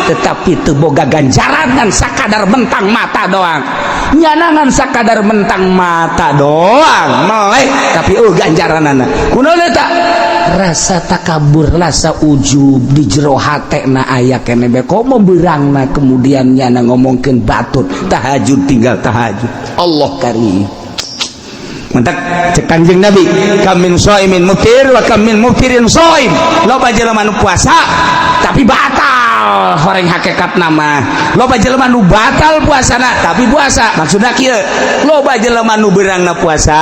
tetapi teu boga ganjaran ngan sakadar mentang mata doang. Nyanangan sakadar mentang mata doang meleh tapi ganjaranana kunaon eta rasa takabur rasa ujub di jero hatena aya keneh be komo beurangna kemudian nyana ngomongkeun batur tahajud tinggal tahajud. Allah karim. Mantak cek Kangjeng Nabi kam min shaimin muftir wa kam min muftirin shaim. Loba jelema nu puasa tapi batal horeng hakikat nama. Loba jelema nu batal puasana tapi puasa maksudna kieu loba jelema nu beurangna puasa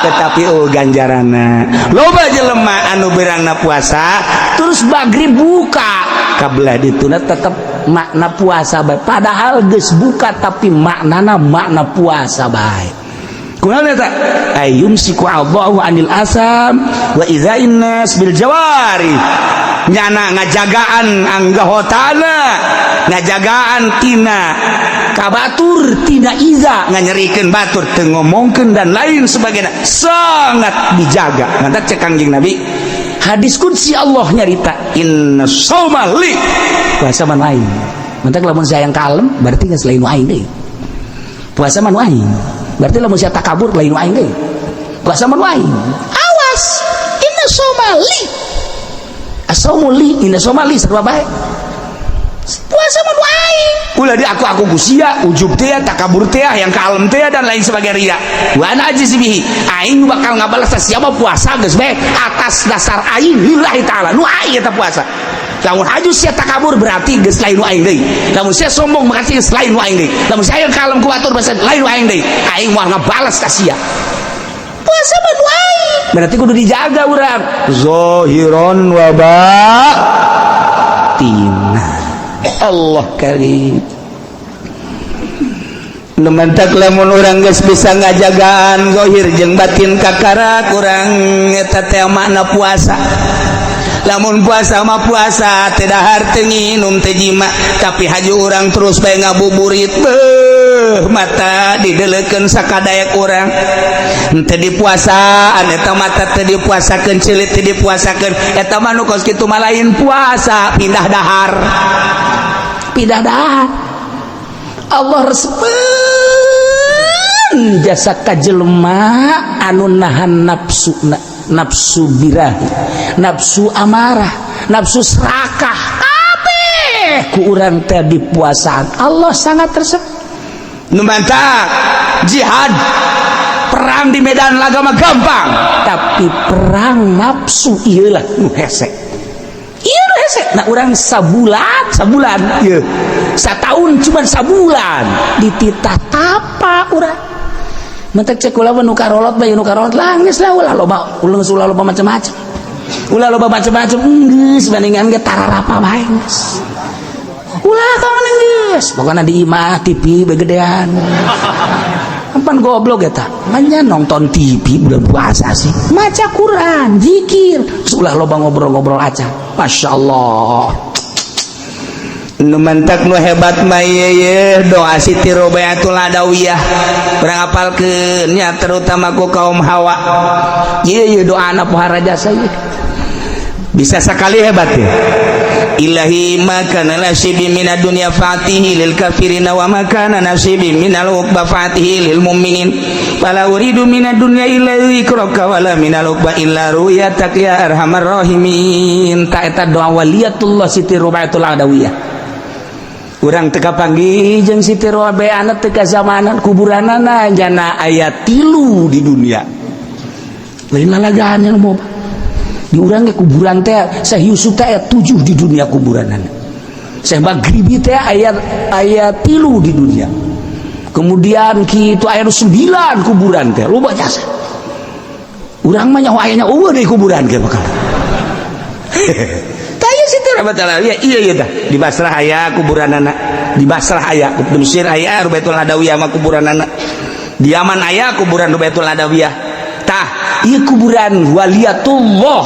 tetapi ganjaranna. Loba jelema anu beurangna puasa terus maghrib buka kabelah dituna tetep makna puasa bae padahal geus buka tapi maknana makna puasa bae. Kunaon eta? Ayyumsiku Allahu anil asam wa idza'in nas bil jawari. Nyana ngajagaan anggahotana, ngajagaan tina kabatur tina iza nganyerikeun batur teu ngomongkeun dan lain sebagainya sangat dijaga. Ngantak cek Kangjeng Nabi hadis qudsi Allah nyarita inna shauma li puasa man aing mentek lamun saya yang kalem berarti geus lain aing deui puasa man aing berarti lamun saya takabur lain aing deui puasa man aing awas inna shauma li asaumu li inna shauma li sarua bae puasa man aing ulah di aku gusia ujub teh takabur teh yang kalem teh dan lain sebagainya wa ana ajzibihi aing bakal ngabalas siapa puasa geus bae atas dasar aing lillahi taala nu aing eta puasa lamun haju sia takabur berarti geus lain nu aing deui lamun sia sombong berarti geus lain nu aing deui lamun sia yang kalem kuatur berarti lain nu aing deui aing moal ngabalas ka sia puasa mah nu aing berarti kudu dijaga urang zahiran wa batin Allah karim numantak lamun urang geus bisa ngajagaan zahir jeung batin kakara kurang eta teh makna puasa lamun puasa mah puasa teh dahar teu nginum teh jima tapi haju urang terus bae ngabuburit mata dideleukeun sakadayak urang teu dipuasaan eta mata teu dipuasakeun ceulit teu dipuasakeun eta mah nu kos kitu mah lain puasa pindah dahar Allah respeun jasa ka jelema anu nahan nafsu birahi nafsu amarah nafsu serakah kabeh ku urang teh dipuasaan Allah sangat resep nu mantap jihad perang di medan laga mah gampang tapi perang nafsu ieu lah nu hese nah orang sabulan ya satahun cuma sabulan dititah tapa urang mentek cek ulah nu karolot bae nu karolot langis lah ulah loba macam-macam geus bandingan ge tararapa bae geus ulah kawan geus pokona di imah TV begedean Pan goblok eta manya nonton TV bulan puasa sih maca Quran zikir ulah loba ngobrol-ngobrol aja Masya Allah nu mantak nu hebat mah ye doa Siti Robayatul Adawiyah urang apalkeun nya terutama ku kaum hawa ye doana pohara jasa ye bisa sekali hebat ya ilahi makana nasibi minad dunya fatihi lil kafirina wa makana nasibi minal uqba fatihi lil mu'minin fala uridu minad dunya illa zikraka wala minal uqba illa ruyatak ya arhamar rahimin ta eta doa waliyatullah Siti Robayatul Adawiyah urang teu kapanggih jeung Siti Robayatul teu ka zamanan kuburanana jana aya 3 di dunia lain lalagaan anu moba di urang ge kuburan teh Syekh Yusuf teh aya 7 di dunia kuburanan Syekh Maghribi teh aya 3 di dunia kemudian kitu aya 9 kuburan teh loba jasa urang mah nyawa aya eueuh di kuburan ge bakal tanya Siti Robayatul iya dah di Basrah aya kuburanana di Basrah aya di Mesir aya Robayatul Adawiyah mah kuburanana di Yaman aya kuburan Robayatul Adawiyah tah ieu kuburan waliyatullah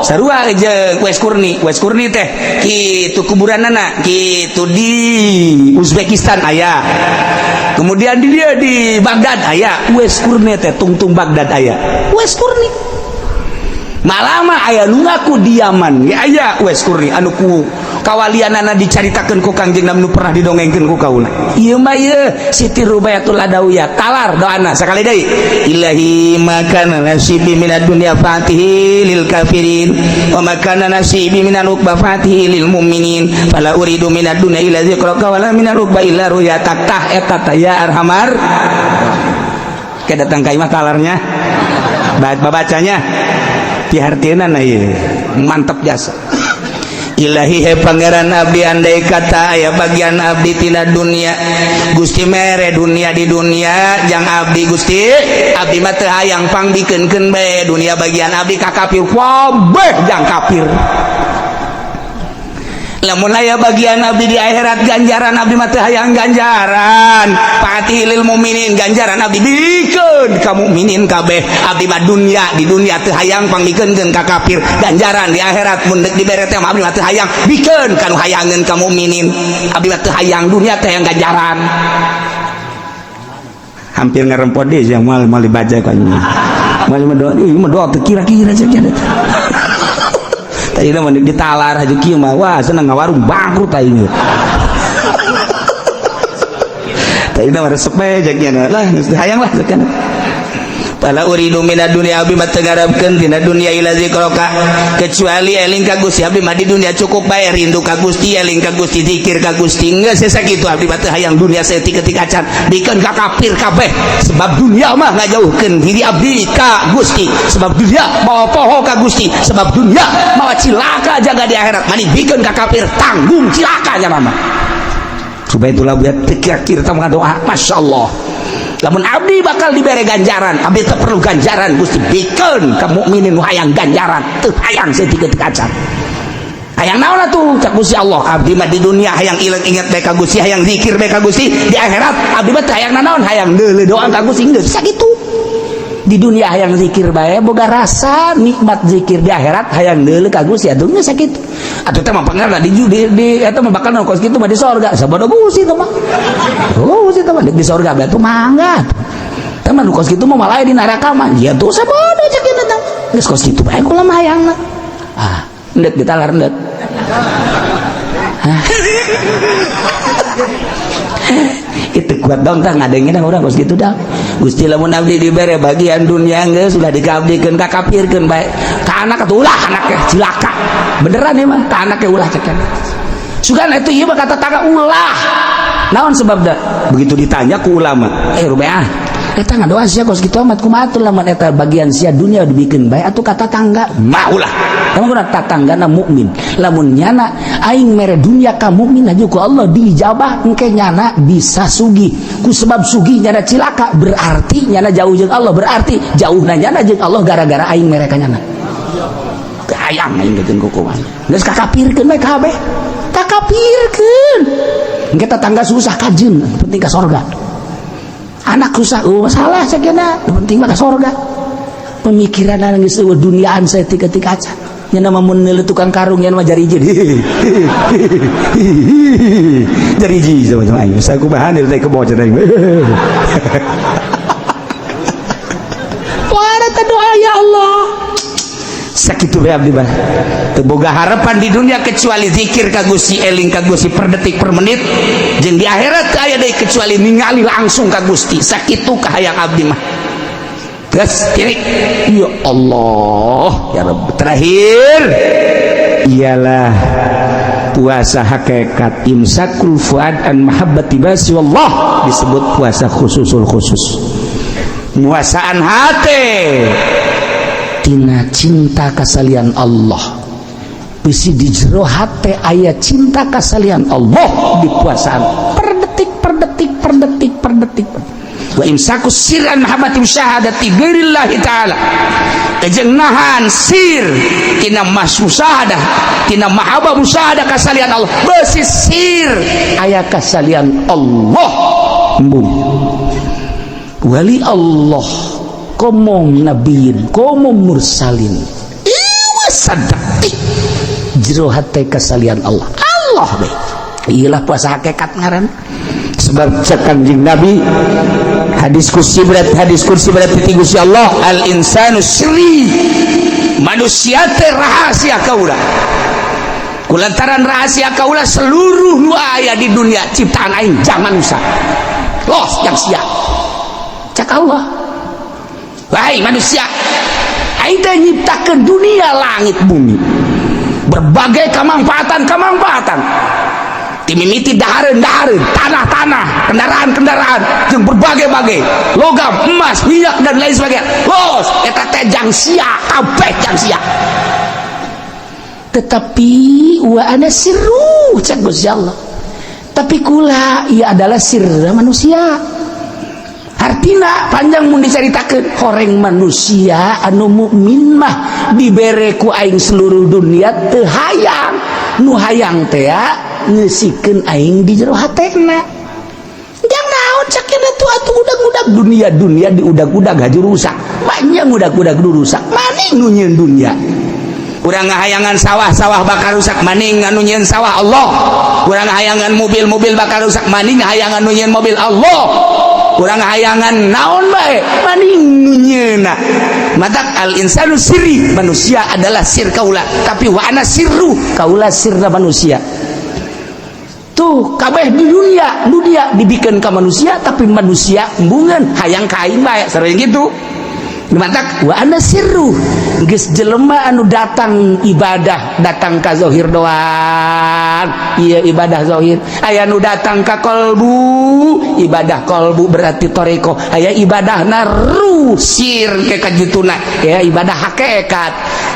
sarua jeung Wes Kurni teh kitu kuburanana kitu di Uzbekistan aya kemudian di dia di Baghdad aya Wes Kurni teh tungtung Baghdad aya Wes Kurni malama aya nu ngaku di Yaman ya aya Wes Kurni anu ku kawalianana dicaritakeun ku Kangjeng Nabi nu pernah didongengkeun ku kaula ieu mah ieu Siti Robayatul Adawiyah talar doana sakali deui ilahi makana nasibi minad dunya fatihi lil kafirin wa makana nasibi minal uqba fatihi lil mu'minin fala uridu minad dunya illa zikraka wala minal uqba illa ruyatak tah eta ya arhamar kedatang ka imah talarnya babacanya dihartieuna na ieu mantap jasa ilahi he pangeran abdi andai kata aya bagian abdi tina dunia Gusti mere dunia di dunia jang abdi Gusti abdi mah teu hayang pangbikeunkeun bae dunia bagian abdi ka kafir wabeh jang kafir lamun aya bagian abdi di akhirat ganjaran abdi mah teu hayang ganjaran fatihil mukminin ganjaran abdi bikeun ka mukminin kabeh abdi mah dunya di dunia teu hayang pangbikeunkeun ka kafir ganjaran di akhirat mun deuk dibere teh abdi mah teu hayang bikeun kanu hayangeun ka mukminin abdi mah teu hayang dunia teh hayang ganjaran hampir ngarempot deui yang mal dibaca ka ini mal doa teu kira-kira saja tadi mah ditalar aja kieu mah wah seneng ngawarung bangkrut aing tadi mah resep aja nya lah hayang lah sekan pala uridu minad dunya abi mategarabkeun tina dunya ila zikraka kecuali eling ka Gusti abdi mah di dunia cukup bae rindu ka Gusti eling ka Gusti zikir ka Gusti geus sakitu abdi mah teu hayang dunia saeutik-eutik acan dikeun ka kafir kabeh sebab dunia mah ngajauhkeun diri abdi ka Gusti sebab dunia mawa poho ka Gusti sebab dunia mawa cilaka jaga di akhirat mani bikeun ka kafir tanggung cilaka nya mah supaya itulah biar terakhir kita doa masyaallah lamun abdi bakal dibere ganjaran abdi teu perlu ganjaran Gusti bikeun ka mukminin nu hayang ganjaran teu hayang saeutik-eutik acan hayang naon atuh cak Gusti Allah abdi mah di dunia hayang inget bae ka Gusti hayang zikir bae ka Gusti di akhirat abdi mah teu hayang naon hayang deuleu doa ka Gusti geus sakitu di dunia hayang zikir bae boga rasa nikmat zikir di akhirat hayang deuleu ka Gusti atuh geus sakitu atuh teh mah pangarna di eta mah bakal kos kitu mah di sorga sabada Gusti teh mah Gusti teh mah di sorga bae atuh mangga teh mah kos kitu mah malah di neraka mah ya tuh sabada cek eta teh geus kos kitu bae kula mah hayangna endek ditalar endek itu kuat dong tah ngadengin urang kos kitu dah Gusti lamun abdi dibere bagian dunia geus sudah dikabdikeun ka kafirkeun bae ka anak atuh ulah anaknya cilaka beneran ya mah ka anaknya ulah cekan sugan itu ieu mah kata tangga ulah naon sebabna begitu ditanya ku ulama rubeah eta ngadoa sia kos kitu amat kumaha atuh lamun eta bagian sia dunia dibikeun bae atuh kata tangga mah ulah kamu kuna tatanggana mukmin lamun nyana aing mere dunia ka mukmin aja ku Allah dijabah engke nyana bisa sugi ku sebab sugi nyana cilaka berarti nyana jauh jeung Allah berarti jauhna nyana jeung Allah gara-gara aing mere ka nyana hayang aing bikin kukuman geus kakapirkeun bae kabeh kakapirkeun engke tetangga susah kajeun penting ka sorga anak susah masalah sakena penting mah ka sorga pemikiran geus eueuh duniaan saeutik-eutik acan nya nama mun neuleuh tukang karung nya mah jariji jariji sama aing saku bahan teh kebo cenah wara ta doa ya Allah sakitu bae abdi bah teu boga harapan di dunia kecuali zikir ka Gusti eling ka Gusti per detik per menit jeung di akhirat teu aya deui kecuali ningali langsung ka Gusti sakitu kahayang abdi mah gas tirik ya Allah ya Rabb terakhir ialah puasa hakikat imsakul fuad an mahabbati basi wallah disebut puasa khususul khusus muasaan hati tina cinta kasalian Allah bisi di jero hati aya cinta kasalian Allah di puasaan per detik per detik per detik per detik wa imsaku sirran mahabbati syahadati ghairillahi ta'ala kajeng nahan sir tina musyahadah tina mahabbah musyahadah kasalian Allah beusi sir aya kasalian Allah embung wali Allah komong nabiyin komong mursalin iwa sadaqti jero hate kasalian Allah Allah be iyalah puasa hakikat ngaran sebab Kanjeng Nabi hadis kursi berarti ti Gusti Allah al insanu sirri manusia teh rahasia kaula kulantaran rahasia kaula seluruh nu aya di dunia ciptaan aing jangan usah los yang sia cak Allah wahai manusia aing teh nyiptakeun dunia langit bumi berbagai kemanfaatan timimiti dahareun tanah kendaraan yang berbagai-bagai logam emas minyak dan lain sebagainya los eta teh jang sia kabeh jang sia tetapi wa ana sirru cak Gusti Allah tapi kula ia adalah sirra manusia artina panjang mun dicaritakeun horeng manusia anu mukmin mah dibere ku aing seluruh dunia teu hayang nu hayang teh ngeusikeun aing di jero hatena jang naon sakena tuh atuh udag-udag dunia diudag-udag haju rusak banyak udag-udag rusak maning nu nyieun dunia urang ngahayangan sawah bakal rusak maning anu nyieun sawah Allah urang ngahayangan mobil bakal rusak maning ngahayangan nu nyieun mobil Allah urang hayangan naon bae maning nyeuna matak al insanu sirri manusia adalah sir kaula tapi wa ana sirru kaula sirna manusia tuh kabeh di dunia dibikin ka manusia tapi manusia embungan hayang ka aing bae sareng gitu matak wa ana sirru geus jelema anu datang ibadah datang ka zahir doang iya ibadah zahir aya nu datang ka qalbu ibadah qalbu berarti toreko aya ibadah naru sir ke kajutuna ya ibadah hakikat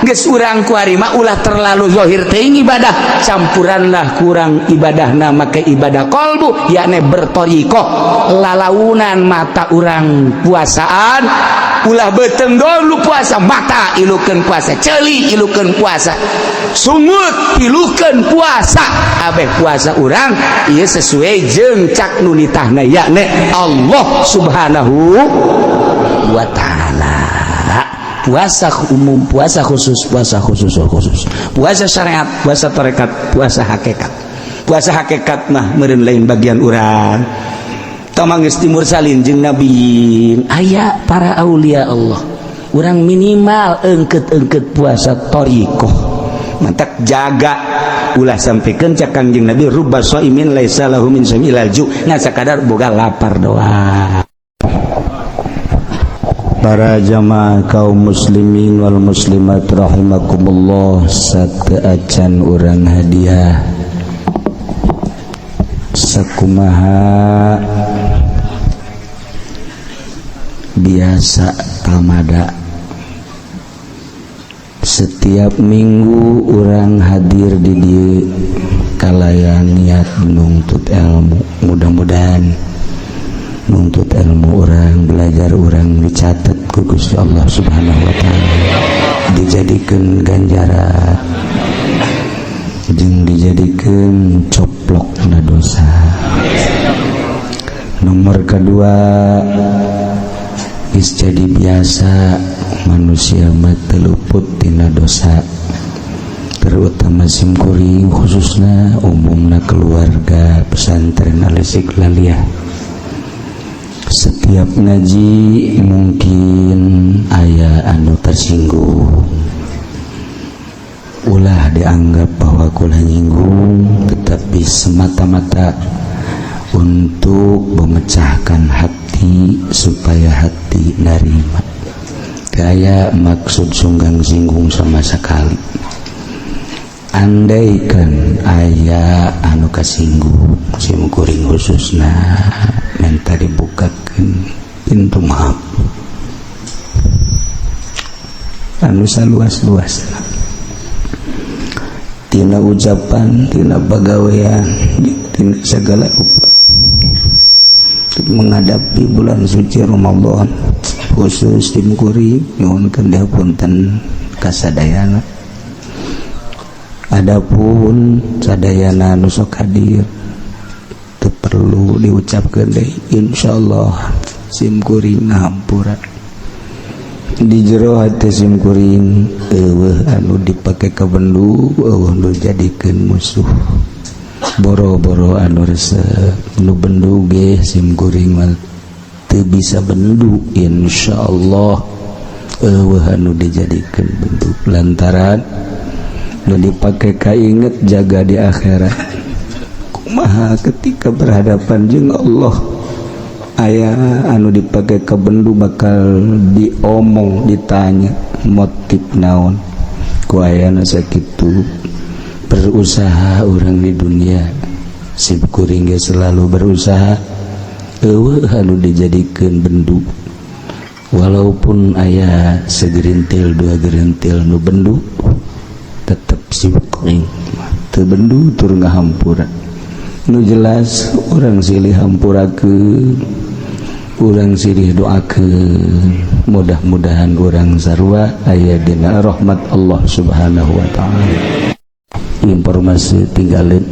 geus urang kuari mah ulah terlalu zahir teuing ibadah campuranlah kurang ibadahna make ibadah qalbu yakni bertoriko lalaunan mata urang puasaan ulah beteng dulu puasa mata ilukeun puasa ceuli ilukeun puasa sungut ilukeun puasa abeh puasa urang ieu sesuai jeung cak nu nitahna yakni Allah Subhanahu wa taala. Puasa umum, puasa khusus, puasa syariat, puasa tarekat, puasa hakikat. Puasa hakikat mah meureun lain bagian urang tamanggeus timur salin jeung nabi aya para aulia Allah urang minimal engket puasa thariqah mantak jaga ulah sampikeun ca Kangjeng Nabi rubba shaimin laisa lahu min samilal ju ngan sakadar boga lapar doang. Para jamaah kaum muslimin wal muslimat rahimakumullah sateuacan urang hadiah sakumaha biasa tamada setiap minggu orang hadir di dieu kalayan niat nuntut ilmu mudah-mudahan nuntut ilmu orang belajar orang dicatat ku Gusti Allah Subhanahu wa taala dijadikeun ganjaran jeung dijadikeun coplok na dosa. Nomor kedua geus jadi biasa manusia mah teu luput tina dosa terutama simkuring khususna umumna keluarga pesantren Al-Istiqlaliyah. Setiap ngaji mungkin aya anu tersinggung ulah dianggap bahwa kula nyinggung tetapi semata-mata untuk memecahkan hati supaya hati narima gaya maksud sunggang singgung sama sekali. Andaikan aya anu kasinggung simkuring khususna minta dibukakeun pintu maaf anu saluas-luasna tina ucapan, tina pagawean, tina segala rupa menghadapi bulan suci Ramadan khusus tim kuring nyuhunkeun dihapunten kasadayana. Adapun sadayana nu sok hadir teu perlu diucapkeun deui insyaallah sim kuring ngahampura di jero hati sim kuring eueuh anu dipake ka bendu eueuh nu jadikeun musuh boro-boro anu resep nu bendu ge sim kuring mah teu bisa bendu insyaallah eueuh anu dijadikeun bendu lantaran nu dipake kainget jaga di akhirat kumaha ketika berhadapan jeung Allah aya anu dipake ka bendu bakal diomong ditanya motif naon ku ayana sakitu berusaha orang di dunia sib kuring ge selalu berusaha eueuh anu dijadikeun bendu walaupun aya segerintil dua gerintil nu bendu tetep sib kuring teu bendu tur ngahampura nu jelas urang silih hampurakeun urang silih doakeun mudah-mudahan urang sarua aya dina rahmat Allah Subhanahu wa taala. Informasi tinggalin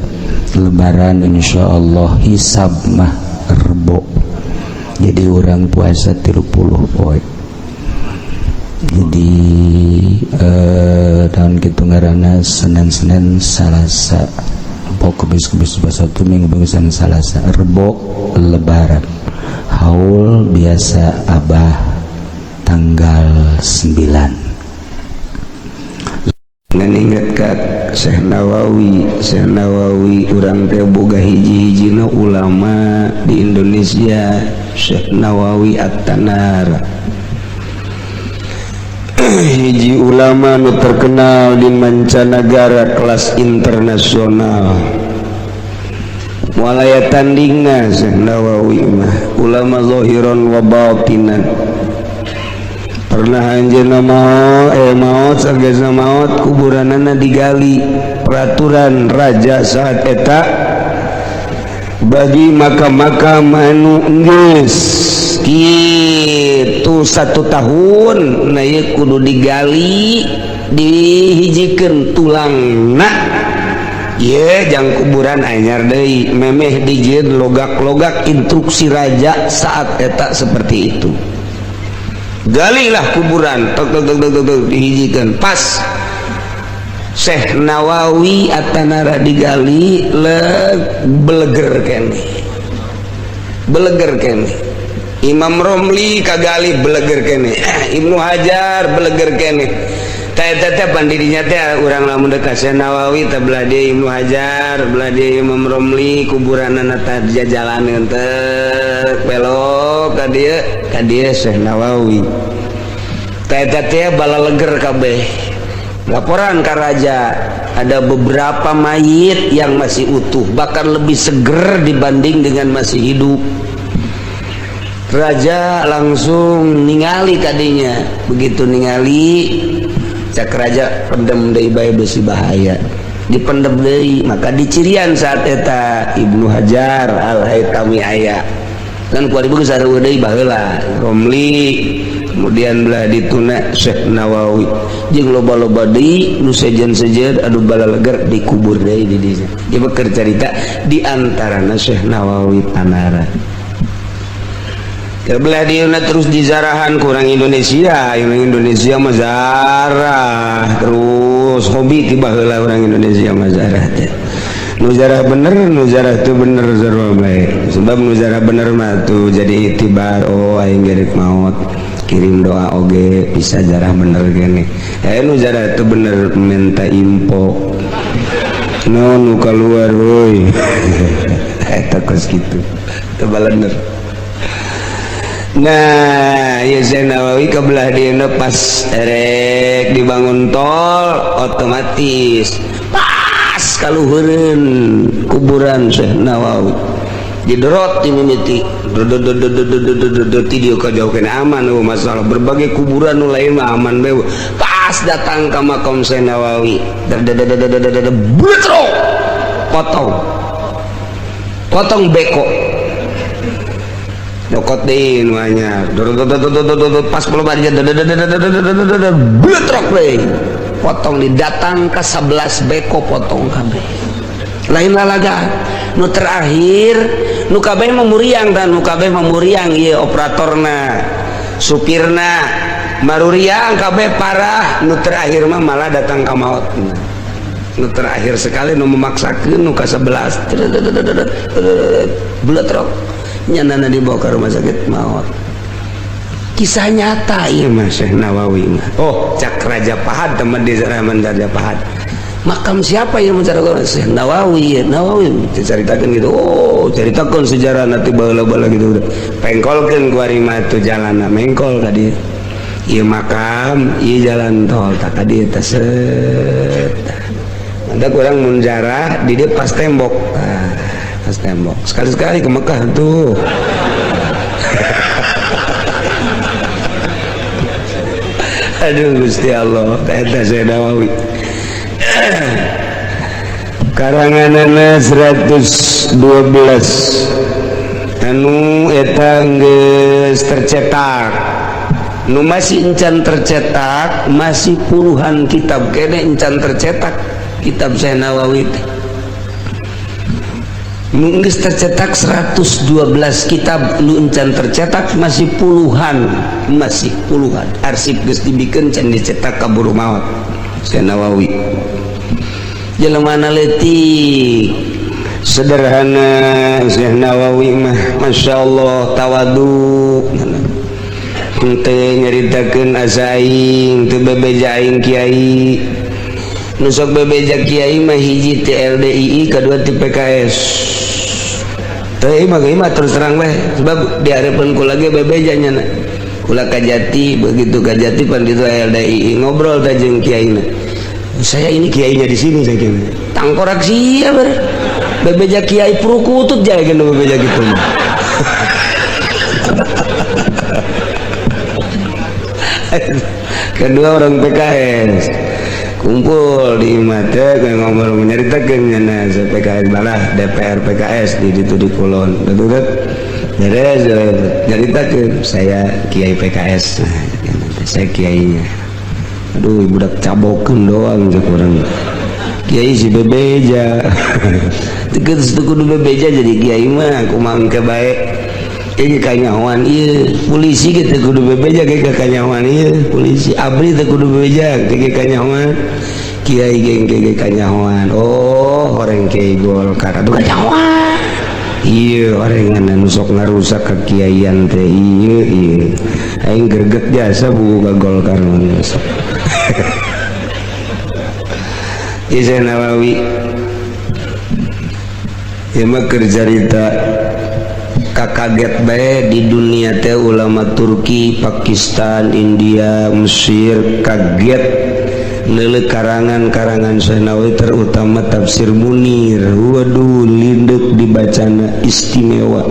lebaran insyaallah hisab mah rebo jadi urang puasa 30 poe jadi tahun kitu ngaranna Senin Salasa pokok kubis bahasa tu minggu bangsan Salasa rebo lebaran haul biasa Abah tanggal 9 ngan inget ka Syekh Nawawi urang teh boga hiji-hijina ulama di Indonesia, Syekh Nawawi At-Tanar hiji ulama nu terkenal di mancanagara kelas internasional. Walaya tandingna Syekh Nawawi mah ulama zahiran wa batinan. Pernah anjeunna maot sagesa maot kuburanana digali. Peraturan raja saat eta bagi makam-makam anu geus kitu 1 tahun na ieu kudu digali dihijikeun tulangna. Ye jang kuburan anyar deui memeh dijieun logak-logak instruksi raja saat eta seperti itu. Galilah kuburan dihijikeun pas Syekh Nawawi At-Tanara digali beleger kene Imam Romli kagali beleger kene Ibnu Hajar beleger kene teh pandirinya teh urang lamun dekat Syekh Nawawi teh belah dia Ibnu Hajar belah dia Imam Romli kuburanana teh jalaneun teh belok ka dieu Syekh Nawawi teh balaleger kabeh. Laporan ke raja ada beberapa mayit yang masih utuh bahkan lebih seger dibanding dengan masih hidup. Raja langsung ningali kadinya, begitu ningali cak raja pendem deui bae besi bahaya dipendem deui maka dicirian saat eta Ibnu Hajar Al-Haytami aya kan kuari beus sareueun deui baheula Romli kemudian belah dituna Syekh Nawawi jeung loba-loba deui nu sejen-sejen adu balaleger dikubur deui di dieu. Ieu keur carita di antarana Syekh Nawawi Tanara. Belah dieuna terus dizarahan kurang Indonesia, mah zarah terus hobi tiba heula urang Indonesia mah zarah teh. Nu zarah bener, nu zarah teu bener zarah bae. Sebab nu zarah bener mah tuh jadi itibar oh aing gerek maot. Kirim doa oge bisa jarah bener gini nu jarah itu bener minta info nu keluar woi takut gitu bener. Nah ya Syekh Nawawi kebelah dia pas erek dibangun tol otomatis pas kaluhureun kuburan Syekh Nawawi didorot di mimiti dia kejauhkan aman masalah berbagai kuburan lain aman bew pas datang ke makam Syekh Nawawi bletro potong beko dokot deh nuanya pas belum aja bletro potong didatang ke 11 beko potong kabeh lain lalaga nu terakhir nu kabeh memuriang dan nu kabeh memuriang ieu operatorna supirna maruriang kabeh parah nu terakhir mah malah datang ka maut nu terakhir sekali nu memaksakeun nu ka 11 bletrok nyanana dibawa ke rumah sakit maut. Kisah nyata ieu mah Syekh Nawawi mah oh cak Raja Pahad teman di zaman Raja Pahad makam siapa yang menceritakan Syekh Nawawi diceritakan gitu oh ceritakan sejarah nanti bala-bala gitu pengkolkan kuari matu jalan mengkol tadi iya makam iya jalan tol tak tadi set ada kurang menjarah di dia pas tembok sekali-sekali ke Mekah tuh aduh Gusti Allah eta Syekh Nawawi karanganana 112 anu eta geus tercetak nu masih encan tercetak masih puluhan kitab kene encan tercetak kitab Syekh Nawawi nu geus tercetak 112 kitab nu encan tercetak masih puluhan arsip geus dibikeun can dicetak kaburu maot Syekh Nawawi jelema letik sederhana Syekh Nawawi mah Masya Allah tawadu teu nyaritakeun asa aing teu bebeja aing kiai nu sok bebeja kiai mah hiji ti LDII kadua ti PKS teu ieu mah terus terang we sebab dihareupeun ku lagi bebeja nya ulah kajati begitu kajati pan ditu LDII ngobrol teh jeung kiaina saya ini kiainya di sini saya kira tangkorak sia ber bebeja kiai prukutut jaya kan bebeja gitu kedua orang PKS kumpul di mata kayak ngomong menyeritakan nyana PKS balah DPR PKS di situ di Kulon betul beres nyeritakan saya kiai PKS nah, saya kiainya aduh budak cabokan doang sekurang kiai si bebeja terus kudu bebeja jadi kiai mah aku mangke baik ini kanyawan iya polisi kita kudu bebeja kayak kanyawan iya polisi abri teh kudu bebeja kayak kanyawan kiai geng kayak kanyawan oh orang kiai Golkar atuh kanyawan iya orang yang nusok ngarusak kekiaian teh iya aing greget jasa buka Golkar nusok Syekh Nawawi ya mah keur carita kakaget bae di dunia teh ulama Turki, Pakistan, India, Mesir kaget leuleuh karangan-karangan Syekh Nawawi terutama tafsir Munir waduh lindek dibacana istimewa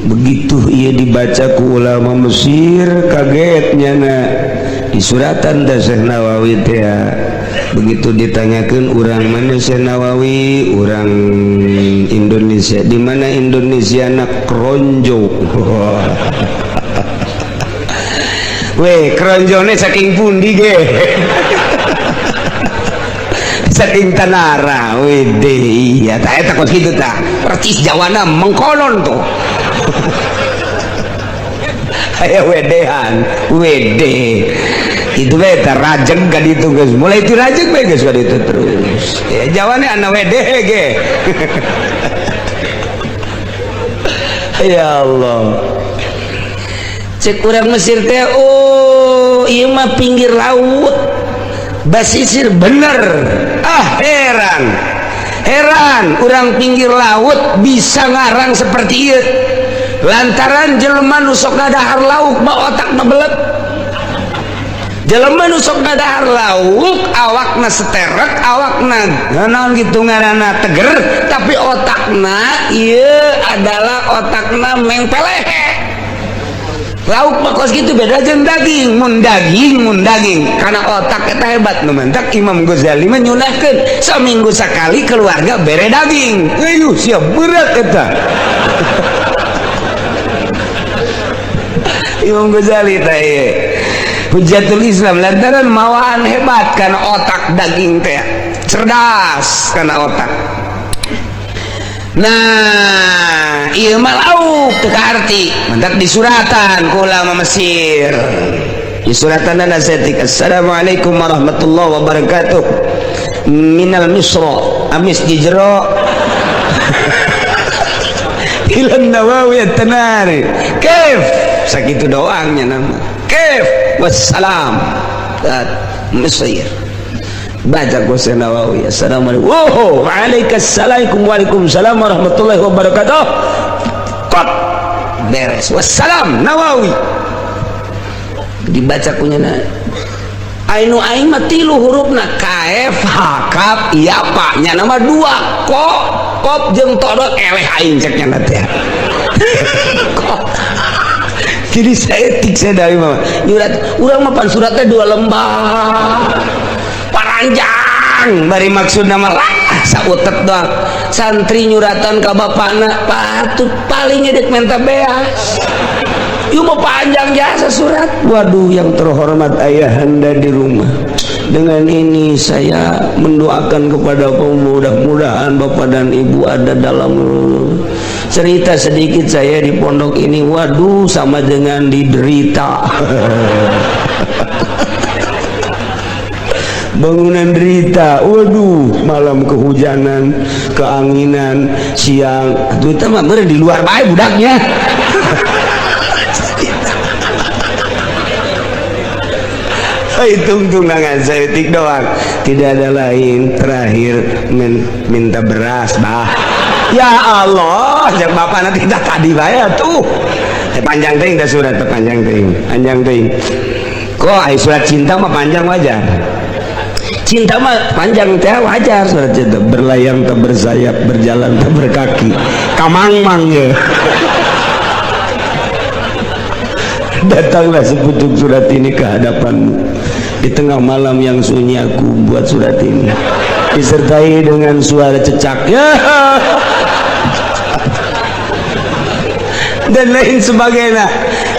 begitu ia dibaca ku ulama Mesir kagetnya na di suratan teh Syekh Nawawi teh begitu ditanyakan orang mana Syekh Nawawi orang Indonesia di mana Indonesia anak Kronjo weh Kronjone saking pundi ge saking Tanara wede iya tak eta kos kitu tah percis Jawana mengkonon tuh aya wedehan wede itu beta rajeng kan itu guys mulai itu rajeng guys kan itu terus ya jawabannya anak wede ge ya Allah cek urang Mesir teh oh ieu mah pinggir laut basisir bener heran urang pinggir laut bisa ngarang seperti ieu lantaran jelema nu sok ngadahar lauk mah otakna belet jelema nu sok ngadahar lauk awakna seterek awakna naon gitu ngaranna teger tapi otakna ieu adalah otakna mengpelehe lauk mah kos gitu beda jeung daging mun daging karena otak eta hebat nu mentak Imam Ghazali mah nyunahkeun saminggu sakali keluarga bere daging euy sia berat eta Imam Ghazali teh Hujatul Islam lantaran mawaan hebat karena otak daging teh cerdas karena otak nah ieu mah lauk teu kaarti mentak di suratan ku ulama Mesir di suratan nasetik assalamualaikum warahmatullahi wabarakatuh minal misra amis di jero ilan Nawawi at-Tanari kef sakitu doangnya nama kef wassalam Mesir baca ku Syekh Nawawi assalamualaikum waalaikumsalam warahmatullahi wabarakatuh kot beres wassalam Nawawi dibaca kunyana ainu aing mah tilu hurufna kaf hakap iya pak nya nama dua kop jeung todot eleh aing cek nya teh jadi saya etik saya dari mama nyurat urang mah pan suratnya 2 lembar paranjang bari maksud nama lah sautet doang santri nyuratan ka bapana patut paling edek menta beas ieu mah panjang jasa surat waduh yang terhormat ayahanda di rumah dengan ini saya mendoakan kepada mudah-mudahan bapak dan ibu ada dalam cerita sedikit saya di pondok ini waduh sama dengan diderita bangunan derita, waduh, malam kehujanan, keanginan, siang, itu mah bener di luar bae budaknya. Hitung-tungangan setik doang, tidak ada lain. Terakhir minta beras, bah. Ya Allah, jak bapak nanti kita tadi bayar tuh. Panjang ting dah surat panjang ting. Kok surat cinta mah panjang wajar. Cinta mah panjang teh wajar surat cinta. Berlayang tak bersayap, berjalan tak berkaki. Kamang-mang ya. Datanglah sepucuk surat ini ke hadapanmu. Di tengah malam yang sunyi aku buat surat ini, disertai dengan suara cecak ya dan lain sebagainya.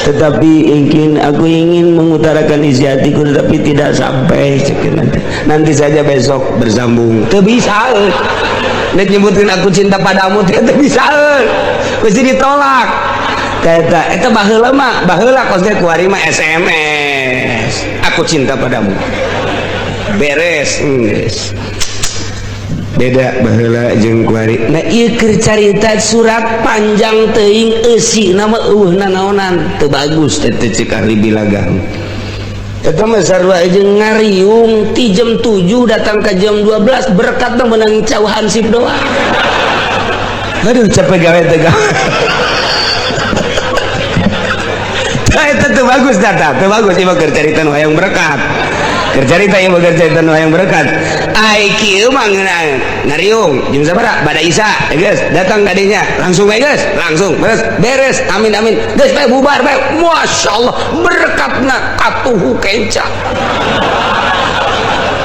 Tetapi aku ingin mengutarakan isi hatiku, tetapi tidak sampai. Nanti saja besok bersambung. Tidak bisa. Nek nyebutin aku cinta padamu tidak bisa. Mesti ditolak. Kata itu baheula kosnya kuari mah SMS. Aku cinta padamu. Beres. Beda baheula jeung kuari. Nah ieu keur carita surat panjang teuing eusi nama eueuhna naonan teu bagus teh ceuk ahli bilagang. Eta mah sarua jeung ngariung ti jam 7 datang ke jam 12 berkat mah menang cau hansip doang. Aduh capek gawe teh gawe. Itu bagus data, itu bagus. Ibu kerjaritan wayang berkat, kerjarita ibu kerjaritan wayang berkat. IQ manggil ngariung jam sabara pada Isa, guys datang gadinya langsung guys, langsung beres, amin guys bubar masya Allah berkatna atuhu kenca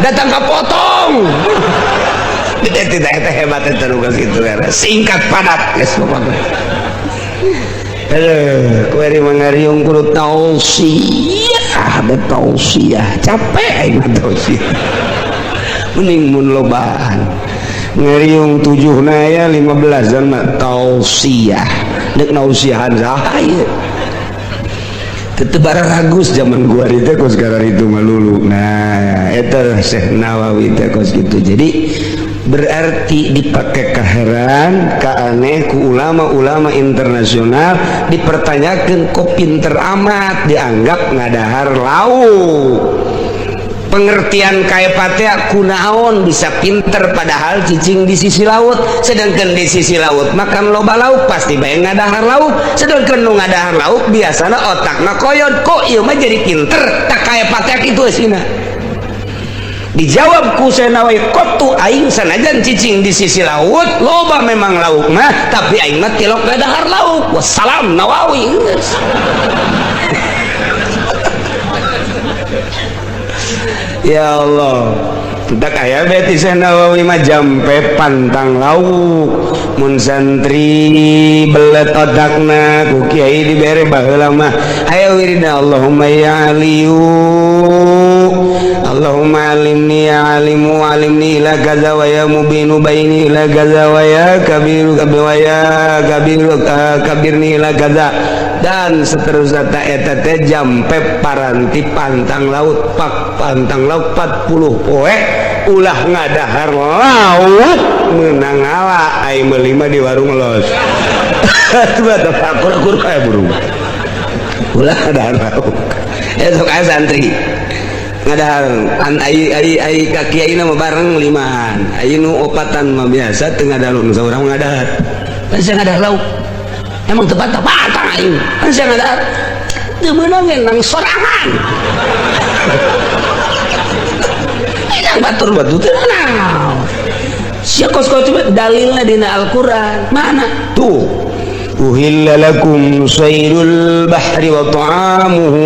datang ke potong. Tidak hebat itu nugas itu singkat padat guys pokoknya. Kuari mangariung kudu tausiah, ada tausiah, capek aing tausiah. Mending mun lobaan. Ngariung 7 na ya 15 dan mah tausiah. Dek nausiahan saha ieu. Teu ragus zaman gua teh kos sekarang itu malulu. Nah, eta Syekh Nawawi teh kos gitu. Jadi berarti dipakai keheran keaneh ku ulama-ulama internasional dipertanyakan kok pinter amat dianggap ngadahar lauk pengertian kaya patea kunaon bisa pinter padahal cicing di sisi laut sedangkan di sisi laut makan loba lauk pasti bae ngadahar lauk sedangkan nu ngadahar lauk biasana otakna koyot kok ieu mah jadi pinter tak kaya patea kitu eusina. Dijawab ku Nawawi kotu aing sanajan cicing di sisi laut loba memang lauk mah tapi aing mah tilok gadahar lauk. Wassalam Nawawi. Ya Allah, tak aya beti Nawawi mah jampe pantang lauk. Mun santri belet otakna ku kiai dibere baheula mah aya wirina Allahumma ya aliyu Allahumma alimni ya alimu alimni ila kaza wa ya mubinu baini ila kaza wa ya kabiru wa ya kabiru kabirni ila kaza dan seterusnya eta teh jampe paranti pantang laut pak pantang laut 40 poe ulah ngadahar lauk menang ala ai melima di warung los. Coba kur kayak burung ulah ngadahar lauk esok aya santri ngadahar ai kaki ayeuna mah bareng limaan ayeuna opatan mah biasa teu ngadahar nu saurang ngadahar kan saya ngadahar lauk emang tepat-tepat aing kan saya ngadahar teu meunang nang sorangan aing batur-batur teu naon sia kos-kos dalilna dina Al-Qur'an mana tuh uhilla lakum sayrul bahri wa ta'amuhu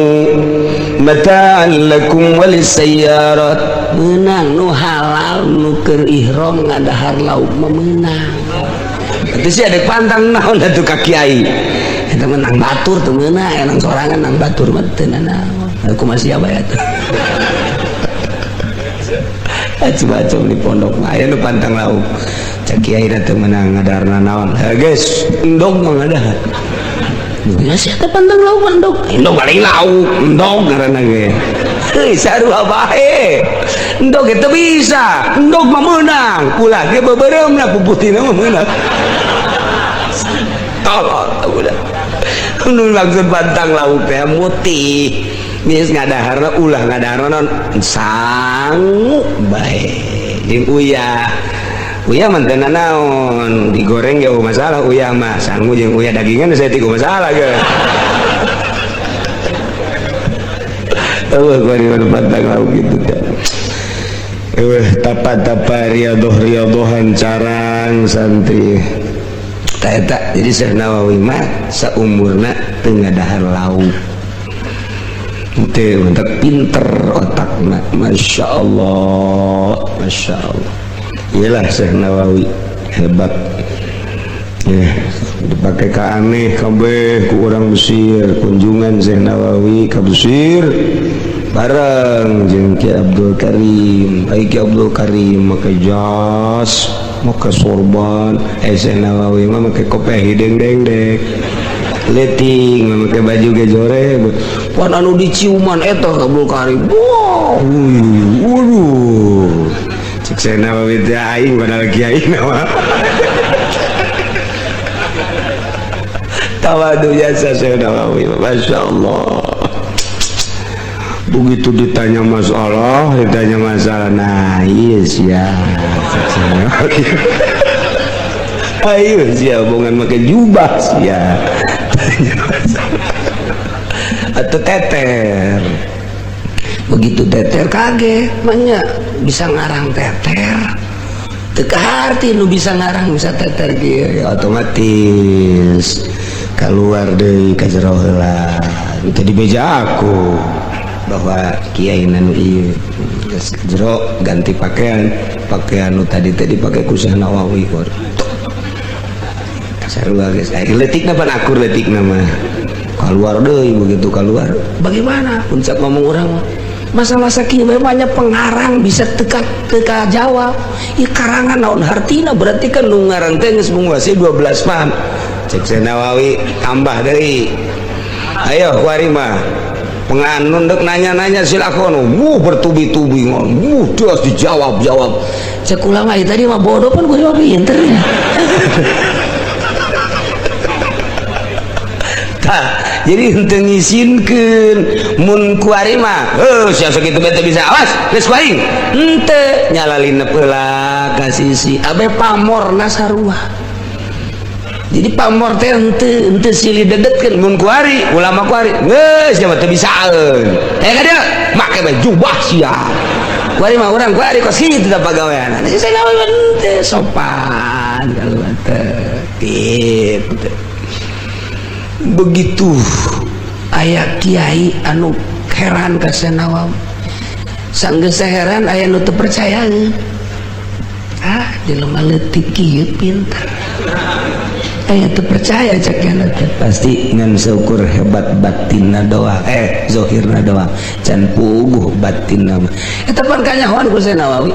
mata'an lakum walisayyarat menang nu halal nu keur ihram ngadahar lauk meunang itu sih ada pantang naon atuh ka kiai eta menang batur teu meunang nang sorangan nang batur mah teu naon aku masih aba atuh macam-macam di pondok mah aya nu pantang lauk cak kiai teh menang ngadarna naon guys endog mah ngadahar ya sia teh pantang lauk endog paling lauk endog ngaranna ge sarua bae endog itu bisa endog mah menang ulah ge beberemna puputina mah menang tolol udah nu maksud pantang lauk teh mutih geus ngadaharna ulah ngadaharna sangu bae jeung uyah mantan naon digoreng ya masalah uyah mah sangu jeung uyah dagingan saya tiga masalah ge Allah bari pantang lauk gitu dah tapa-tapa riadoh-riadohan carang santri tak jadi Syekh Nawawi mah saumurna teu ngadahar lauk teu untuk pinter otakna Masya Allah iyalah Syekh Nawawi hebat ya dipakai ke aneh kabeh ku orang Mesir kunjungan Syekh Nawawi ke Mesir bareng jeung Ki Abdul Karim Ki Abdul Karim make jas make sorban Syekh Nawawi mah make kopeh hideng deng leting make baju gejore pan anu diciuman eta Abdul Karim waduh cek Syekh Nawawi teh aing padahal kiai mah tawadu jasa Syekh Nawawi Masya Allah begitu ditanya masalah nah iya siap ayo siap bongan pakai jubah siap atau teter begitu teter kaget maknya bisa ngarang teter teka arti nu bisa ngarang bisa teter gitu ya otomatis keluar dari kajeroh heula itu di meja aku bahwa kiai nanu ieu jero ganti pakaian nu tadi pakai ku Syekh Nawawi kor sarua geus letikna pan akur letikna mah keluar deui begitu keluar bagaimana puncak ngomong urang masalah sakieu banyak pengarang bisa teka jawab ieu karangan naon hartina berarti kan nu ngarang teh geus menguasai 12 paham cek Syekh Nawawi tambah deui ayo kuari mah penganun dek nanya-nanya silakan bertubi-tubi mudah dijawab cek ulama tadi mah bodoh pun gue mah pinter ya jadi ente ngisinkeun mun kuari mah sia sakitu bete bisa awas geus kuaring ente nyalalina heula ka sisi abe pamorna sarua jadi pamor teh ente silih dedetkeun mun kuari ulama kuari geus nya teu bisaeun ka dia make baju jubah sia kuari mah urang kuari kos kitu da pagawean saya gawe ente sopan kalau teh begitu aya kiai anu heran ka Syekh Nawawi sanggeus heran aya nu teu percaya jelema leutik kieu pinter aya teu percaya cekna pasti ngan syukur hebat batinna doang zahirna doang can puguh batinna eta pan kanyahoan ku Syekh Nawawi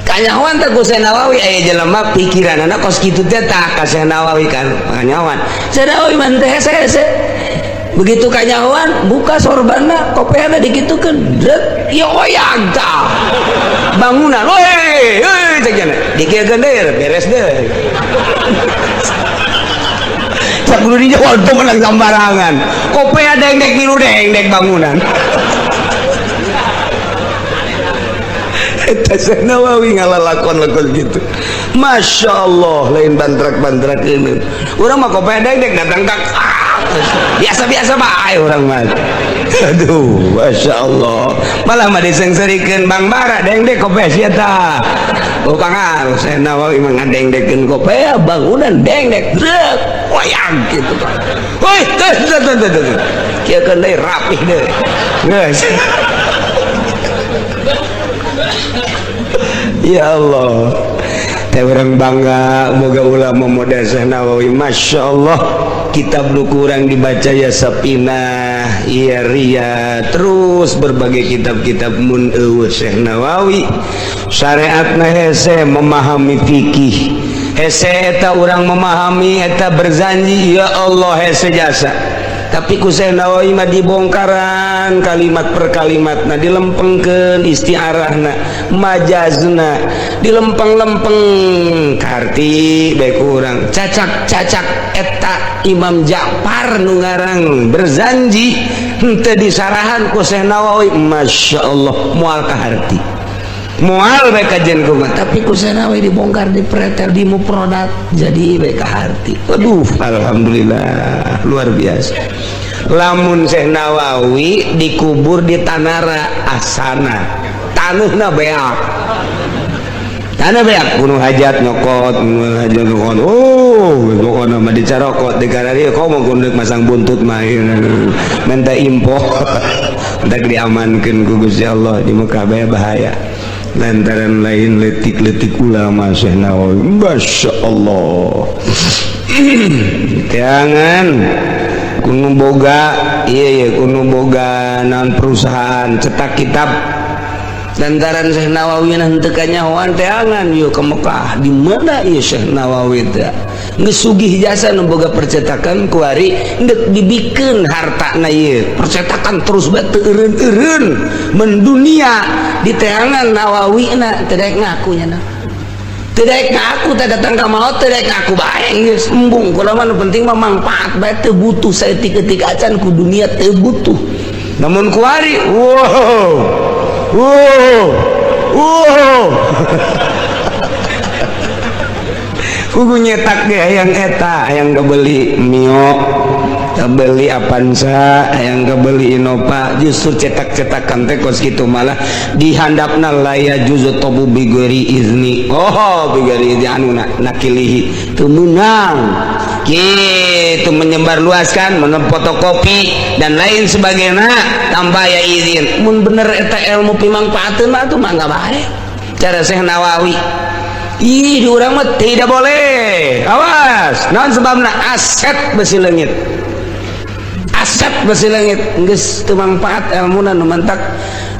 kanyahoan teh ku Syekh Nawawi aya jelema pikiranna kos kitu teh tah ka Syekh Nawawi kan kanyahoan Syekh Nawawi mah teh hese begitu kanyahoan buka sorbanna kopehna dikitukeun dek ieu oyang tah bangunan weh cekna dikeun deui beres deui cak kudu dijawab tuh menang sembarangan kopea deng-deng milu deng-deng bangunan eta Syekh Nawawi ngalalakon-lakon gitu Masya Allah lain bantrak-bantrak ini orang mah kopea deng-deng datang tak biasa-biasa bae orang mah aduh Masya Allah malah mah disengserikeun Bang Bara deng-deng kopea sia tah bukan Syekh Nawawi mah ngadeng-dengkeun kopea bangunan deng-deng rek wayang gitu kan woi tuh kieu kan deui rapih deui geus ya Allah teh urang bangga boga ulama model Syekh Nawawi Masya Allah kitab lu kurang dibaca ya Sapinah iya Ria terus berbagai kitab-kitab mun eueuh Syekh Nawawi syariatna hese memahami fikih hese eta urang memahami eta berjanji ya Allah hese jasa tapi ku Syekh Nawawi mah dibongkaran kalimat per kalimat na dilempengkeun istiarahna majazna dilempeng-lempeng karti bae kurang cacak-cacak eta Imam Ja'far nu ngarang berjanji henteu disarahan ku Syekh Nawawi Masya Allah moal kaharti mual bae kajian kumaha tapi ku Syekh Nawawi dibongkar dipretel di mufradat jadi bae kaharti waduh alhamdulillah luar biasa lamun Syekh Nawawi dikubur di Tanara Asana taneuhna beak tanah beak kuno hajat nyokot hajat nyokot pokoknya mah dicarokot di karari kau mau kundek masang buntut mah minta impo tak diamankan ku Gusti Allah di Mekah bahaya lantaran lain letik-letik ulama Syekh Nawawi Masya Allah jangan kuno boga iya kuno boga non perusahaan cetak kitab lantaran Syekh Nawawi henteu kanyahoan teangan yuk ke Mekah di mana ieu Syekh Nawawi teh geus sugih jasa nu boga percetakan kuari ndek dibikeun hartana ieu percetakan terus bae teu eureun-eureun mendunia di teangan Nawawina teu daek ngaku nya teu daek ngaku teh datang ka maot teu daek ngaku bae geus embung kumaha nu penting mah manfaat bae teu butuh saeutik-eutik acan ku dunia teu butuh namun kuari kudu nyetak ge hayang eta hayang kebeli Mio kebeli Avanza hayang kebeli Innova justru cetak-cetakan teh kos kitu malah dihandapna laya juzu tobu bigori izni bigori izni anu nakilihi teu meunang gitu menyebar luaskan fotokopi dan lain sebagainya tambah ya izin mun bener eta ilmu pimangpaateun mah tuh mah enggak bae cara Syekh Nawawi ih di urang mah tidak boleh awas naon sebabna aset besi leungit geus teu mangpaat ilmuna nu mantak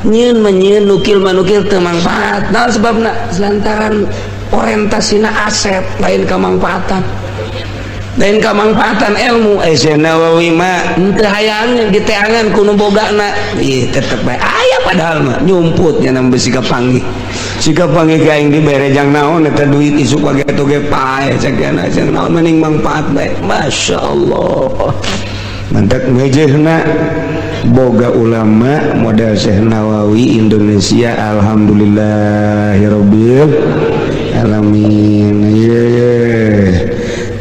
nyieun menyieun nukil manukil teu mangpaat naon sebabna lantaran orientasina aset lain kamangpaatan lain kamangpaatan ilmu Syekh Nawawi mah henteu hayang diteangan kuno bogana ieu tetep bae aya padahal mah nyumput nya nang besi kapanggih sika panggih ka aing diberejang naon eta duit isuk page toge pae cagana jeung naon mending mangpaat bae masyaallah mantak ngejehna boga ulama model Syekh Nawawi Indonesia alhamdulillahirabbil alamin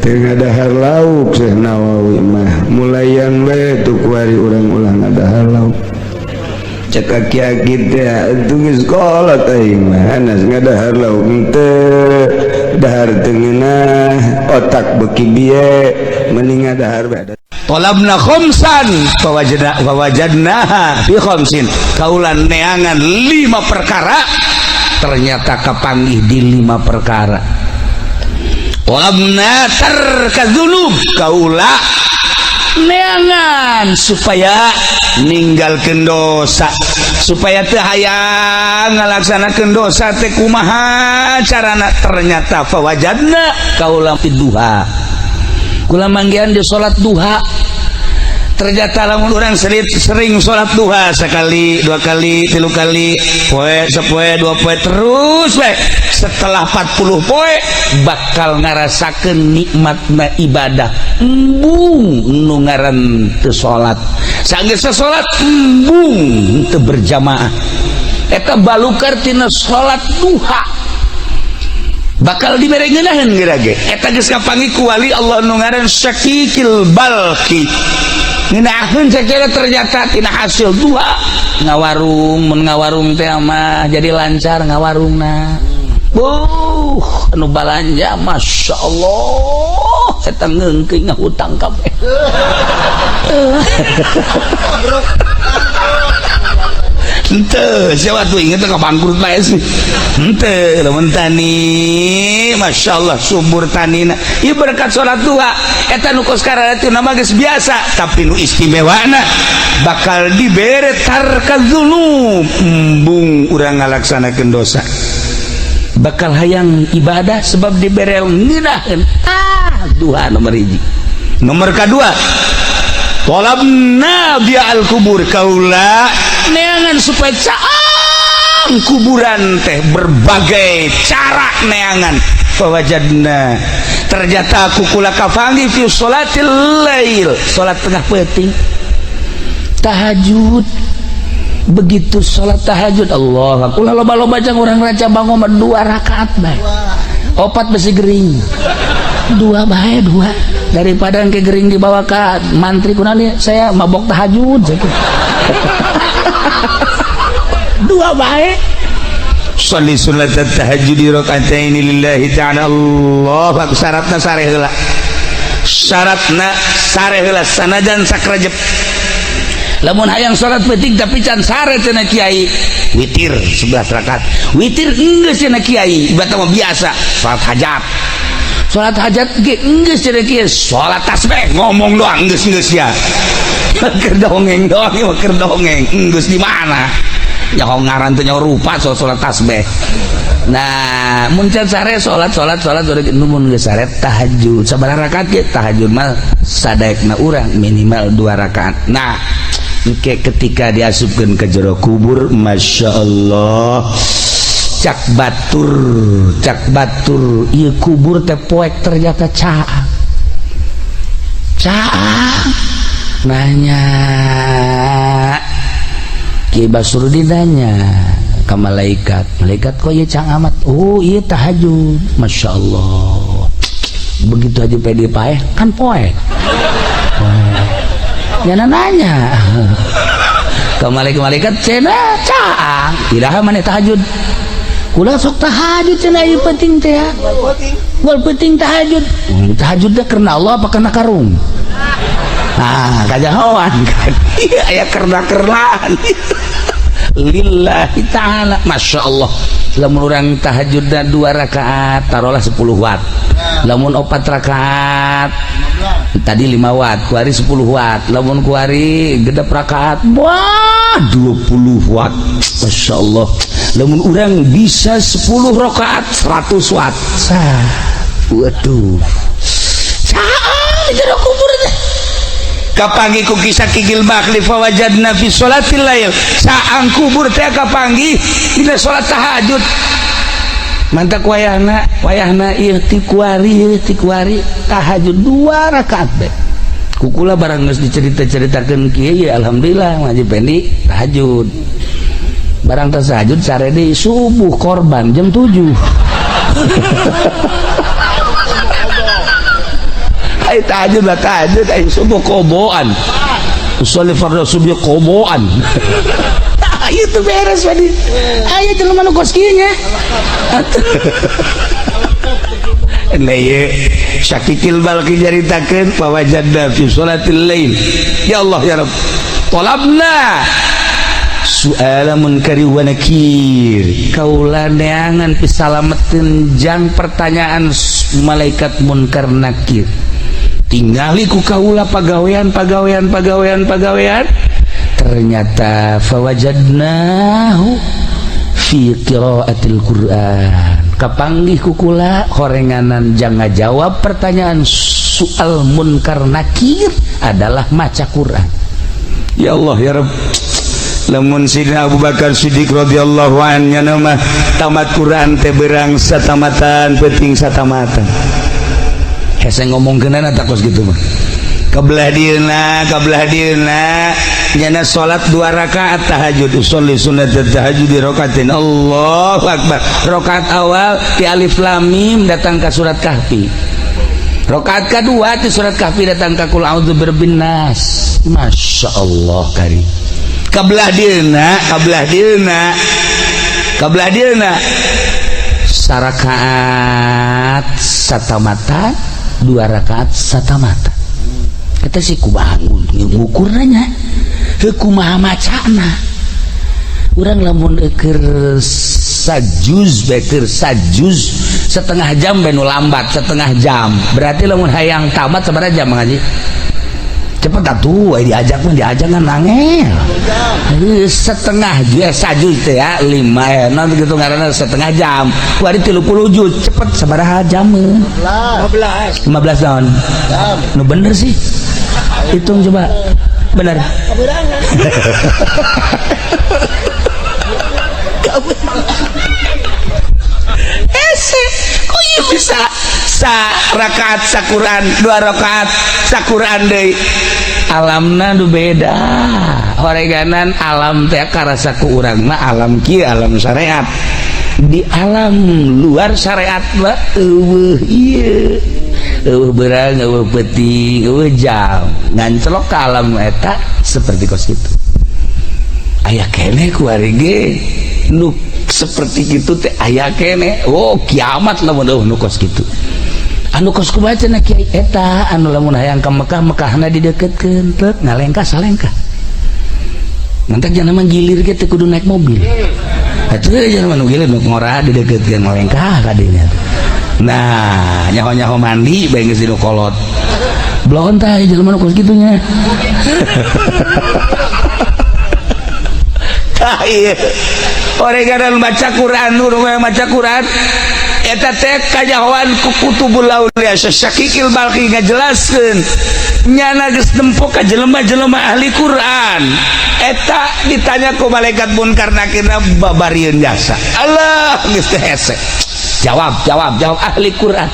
tengah dahar lauk Syekh Nawawi mah mulayan bae tu kuari urang-urang dahar lauk cek aki-aki teh atuh geus kolot aing mah anas ngadahar lauk teu dahar teu ngeunah otak beki bieu mending ngadahar bae talabna khamsan fawajadnaha fi khamsin kaulan neangan 5 perkara ternyata kapanggih di 5 perkara walabna tarkadzunub kaula neangan supaya ninggalkeun dosa supaya teu hayang ngalaksanakeun dosa teh kumaha carana ternyata fawajadna kaula fi duha kula manggihan di salat duha ternyata lamun urang sering salat duha sekali 2 kali 3 kali poe sapoe 2 poe terus we setelah 40 poe bakal ngarasakeun nikmatna ibadah embung nu ngaran teu salat sageus salat embung teu berjamaah eta balukar tina salat duha bakal dibere ngeunaheun geurage eta geus kapanggih ku wali Allah nu ngaran Syakikil Balki ngeunaheun sacara ternyata tina hasil duha ngawarung mun ngawarung teh mah jadi lancar ngawarungna anu balanja Masya Allah eta ngeungkeuy ngahutang kabeh henteu siapa tuh inget ka bangkrut bae sih henteu lamun tani Masya Allah subur tanina ieu berkat salat duha eta nu kos kararatina mah geus biasa tapi nu istimewana bakal dibere tarkadzunub embung urang ngalaksanakeun dosa bakal hayang ibadah sebab dibere ngeunaheun duha nomor 1 nomor kedua Tolabna dia al kubur kaula neangan supaya caang kuburan teh berbagai cara neangan fawajadna ternyata kukula kafangi fi sholatil lail salat tengah peuting tahajud. Begitu sholat tahajud Allah aku loba-loba jang orang raja bangun 2 rakaat baik opat besi gering 2 baik 2 daripada ke gering dibawa ke mantri kunani saya mabok tahajud 2 baik sholli sunnat tahajud di rakaataini lillahi ta'ala Allah syaratna sareh heula sanajan sakrajep lamun hayang salat penting tapi can sare cenah kiai witir 11 rakaat witir geus cenah kiai ibadah mah biasa salat hajat ge geus cenah kiai salat tasbih ngomong doang geus ya keur dongeng doang ieu keur dongeng geus di mana ya ngaran teh nya rupa salat tasbih. Nah mun can sare salat mun geus sare tahajud sabaraha rakaat ge tahajud mah sadaekna urang minimal 2 rakaat. Nah ketika diasupkan ke jero kubur Masya Allah cak batur iya kubur teh poek ternyata caang nanya Ki Basurudin nanya ke malaikat kok iya cang amat oh iya tahajud Masya Allah begitu aja pede paeh kan poek jangan nanya ke malaikat cina caang tidak mana tahajud kula sok tahajud cina ieu penting teh ya wal penting tahajud dah karena Allah apa karena karung nah kajahoan kan aya kerna-kernaan lillahi ta'ala Masya Allah lamun urang tahajud 2 rakaat taruhlah 10 watt lamun 4 rakaat tadi 5 watt kuari 10 watt lamun kuari gedep rakaat wah 20 watt Masya Allah lamun urang bisa 10 rakaat 100 watt waduh caan jero kubur kapanggih ku kisah kigil bakli fawajadna fi sholatil lail saang kubur teh kapanggih dina salat tahajud mantak wayahna ieu ti kuari tahajud 2 rakaat bae kukula barang geus dicerita-ceritakeun kieu ya alhamdulillah ngaji pendi tahajud barang tahajud sare deui subuh korban jam 7 ay tahajud ay subuh koboan usolli fardhu subuh koboan ayo tuh beres tadi ayo jelema nu kos kieu nya nah ieu syakikil balki jaritakeun pawajadna fi sholatil lail ya Allah ya Rabb talabna su'ala munkari wa nakir kaula neangan pisalametin jang pertanyaan malaikat munkar nakir tingali ku kaula pagawean ternyata fawajadnahu fi qiraatil Qur'an kapanggih ku kula horenganan jang ngajawab pertanyaan soal munkar nakir adalah maca Quran ya Allah ya Rabb lamun Sidina Abu Bakar Siddiq radhiyallahu anhu nama tamat Quran teh berang satamatan penting satamatan hese ngomongkeunana tak kos gitu mah kabelah dieuna nyana salat 2 rakaat tahajud usolli sunnat tahajud di rakaatain Allahu akbar rakaat awal di alif lam mim datang ke surat kahfi rakaat kedua di surat kahfi datang ke qul a'udzu birabbin nas Masya Allah karim kabelah dieuna sarakaat satamatan 2 rakaat satamatan kata si kumaha ngukurnya kumaha macana urang lamun keur sajuz setengah jam benu lambat setengah jam berarti lamun hayang tamat sabaraha jam ngaji cepet atuh diajak kan nangel setengah sajuz teh ya 5 non begitu ngaranna setengah jam kuari 30 juz cepet sabaraha jam 15 tahun nu bener sih Hitung coba. Benar. Kok ieu bisa rakaat sakuran 2 rakaat sakuran deui. Alamna nu beda. Horeganan alam teh karasa ku urang mah alam kieu alam syariat. Di alam luar syariat mah eueuh ieu. Eueuh berang, eueuh peuting, eueuh jam. Ngancelok ka alam eta seperti kos kitu. Aya keneh ku ari ge nu seperti gitu teh aya kene. Oh kiamat lamun nu kos kitu. Anu kos kumaha cenah kiai eta anu lamun hayang ka Mekah Mekahna dideketkeun teh ngalengkah salengkah. Mantak jangan mah gilir ge teh kudu naik mobil. Atuh jangan mah gilir nu ngora dideketkeun ngalengkah ka dinya. Nah, nyaho-nyaho mandi bae geus dinu kolot. Blon tah jelema nu kos kitunya. Tah ieu. Oreganan baca Quran, nu maca Quran eta teh kajahoan ku kutubul aulia Syakikil Balqi ngajelaskeun nyana geus nempo ka jelema-jelema ahli Quran eta ditanya ku malaikat munkar nakirna babarieun jasa. Allah geus teh hese. Jawab ahli Quran.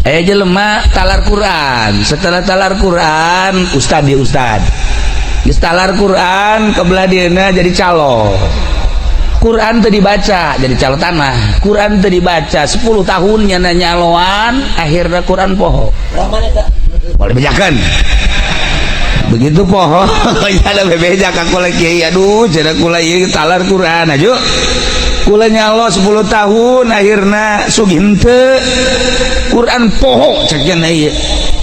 Jelema talar Quran, setelah talar Quran ustad geus talar Quran kebelah dieuna jadi calo. Quran teu dibaca jadi calo tanah. Quran teu dibaca 10 tahun nyana nyaloan akhirna Quran poho. Boleh bejakeun. Begitu poho nya bebeja ka kula kiai aduh cenah kula ieu talar Quran aju. Kula nyalo 10 tahun akhirna sugih henteu. Quran poho cek cenah ieu.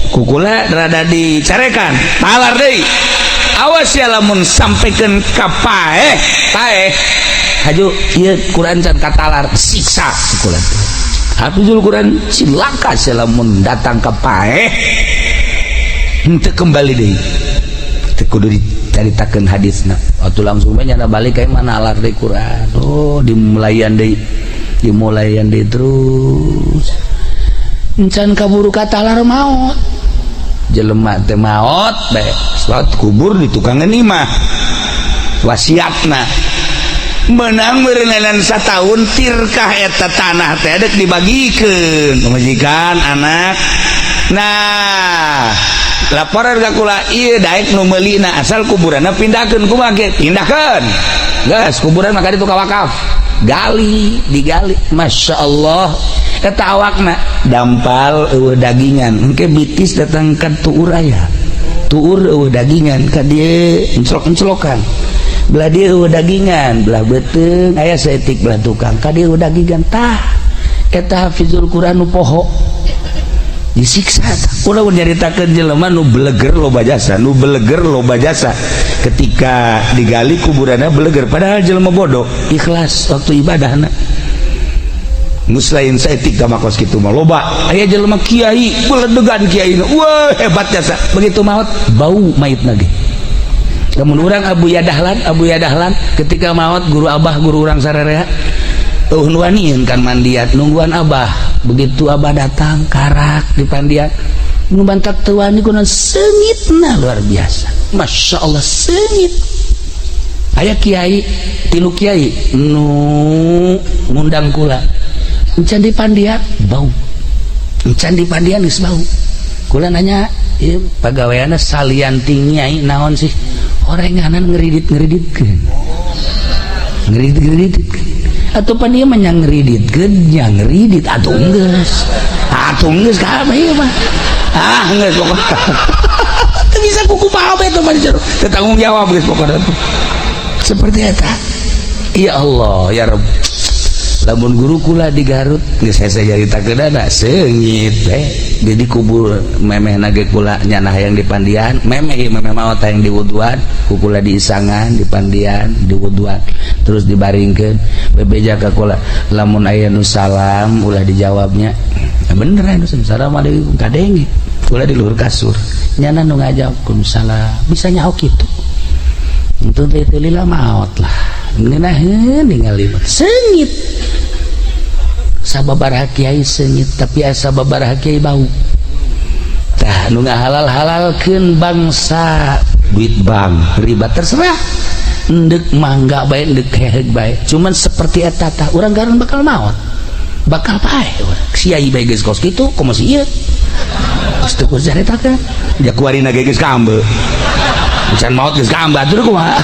Ku kula rada dicarekan talar deui. Awas ya lamun sampaikan ka paeh haju ieu Quran can katalar siksa sikulan hafizul Quran silaka lamun datang ka paeh henteu kembali deui teu kudu dicaritakeun hadisna atuh langsung we nyana balik ka mana alar deui Quran dimulayan deui terus encan kaburu katalar maot jelema teh maot bae salat kubur di tukangan imah wasiatna menang merenang satahun tirkah eta tanah teh dek dibagikeun majikan anak. Nah laporan ka kula ieu daek nu meulina asal kuburanna pindahkeun kumaha ge pindahkeun geus kuburan maka ditu ka wakaf digali Masya Allah eta awakna dampal eueuh dagingan engke bitis datang ka tuur aya tuur eueuh dagingan ka dieu encelok-encelokan belah dia eueuh dagingan belah beuteung aya saeutik belah tukang ka dieu eueuh dagingan tah eta hafizul Quran nu poho disiksa ulah nyaritakeun jelema nu beleger loba jasa ketika digali kuburanna beleger padahal jelema bodoh ikhlas waktu ibadahna muslain saeutik ka makos kitu mah loba aya jelema kiai beledegan kiaina wah hebat jasa begitu maot bau mayitna ge. Lamun urang Abu Yadahlan ketika maot guru abah guru urang sarerea nuanieun kan mandiat nungguan abah begitu abah datang karak di pandiat nu bantak teu wani kunaon seungitna luar biasa Masya Allah seungit aya kiai tilu kiai nu ngundang kula encan di pandiat bau encan di pandiat geus bau kula nanya ieu pagaweana salian tinggi naon sih orenganan ngeridit-ngeriditkeun atau pan ieu mah nya ngeridit atuh geus ka ieu mah geus pokokna teu bisa kuku paha bae teh mah teu tanggung jawab geus pokokna seperti eta ya Allah ya Rabb lamun guru kula di Garut geus hese caritakeunana seungit teh jadi kubur memehna ge kula nyana hayang di pandian memeh maot hayang di wuduan ku kula di isangan di pandian di wuduan terus dibaringkeun bebeja ka kula lamun aya nu salam ulah dijawabnya bener anu assalamualaikum kadenge kula di luhur kasur nyana nu ngajawab salam bisa nyaho kitu itu teh lila maot lah ngeunaheun ningali seungit sababaraha kiai seungit tapi asa babaraha kiai bau tah nu ngahalal-halalkeun bangsa duit bank riba terserah endek mangga bae endek heheg bae cuman seperti eta tah urang garan bakal maot bakal pae siai bae geus kos kitu komo si ieu geus teu jareta kan ya kuarina ge geus kambe can maot geus kambe atuh kumaha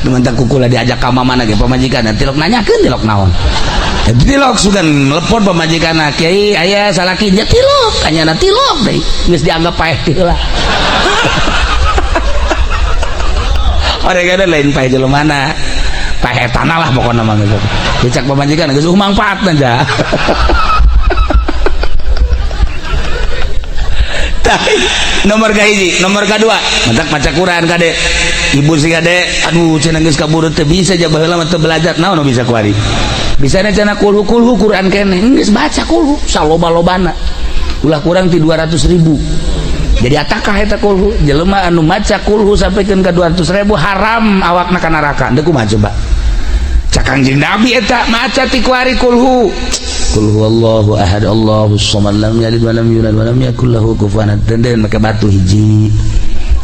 nu mantak kukula diajak ka mamana ge pamajikan tilok nanyakeun tilok naon tilok sugan telepon pamajikan kiai aya salaki dia tilok kanyana tilok deui geus dianggap paeh heula orang kada lain paeh jelema paeh tanah lah pokona mah geus dicak pamajikan geus mangpaatna ja nomor kahiji nomor kadua mantak maca Quran kade ibu si kade aduh cenah geus kaburu teu bisa ja baheula mah teu belajar naon bisa kuari bisana cenah kulhu Quran keneh geus baca kulhu saloba-lobana ulah kurang ti 200.000 jadi atakah eta kulhu jelema anu maca kulhu sampikeun ka 200.000 haram awakna ka neraka deuk kumaha coba cak Kangjeng Nabi eta maca ti kuari kulhu Qul huwallahu ahad Allahus samad lam yalid wa lam yulad wa lam yakul lahu kufuwan ahad dan make batu hiji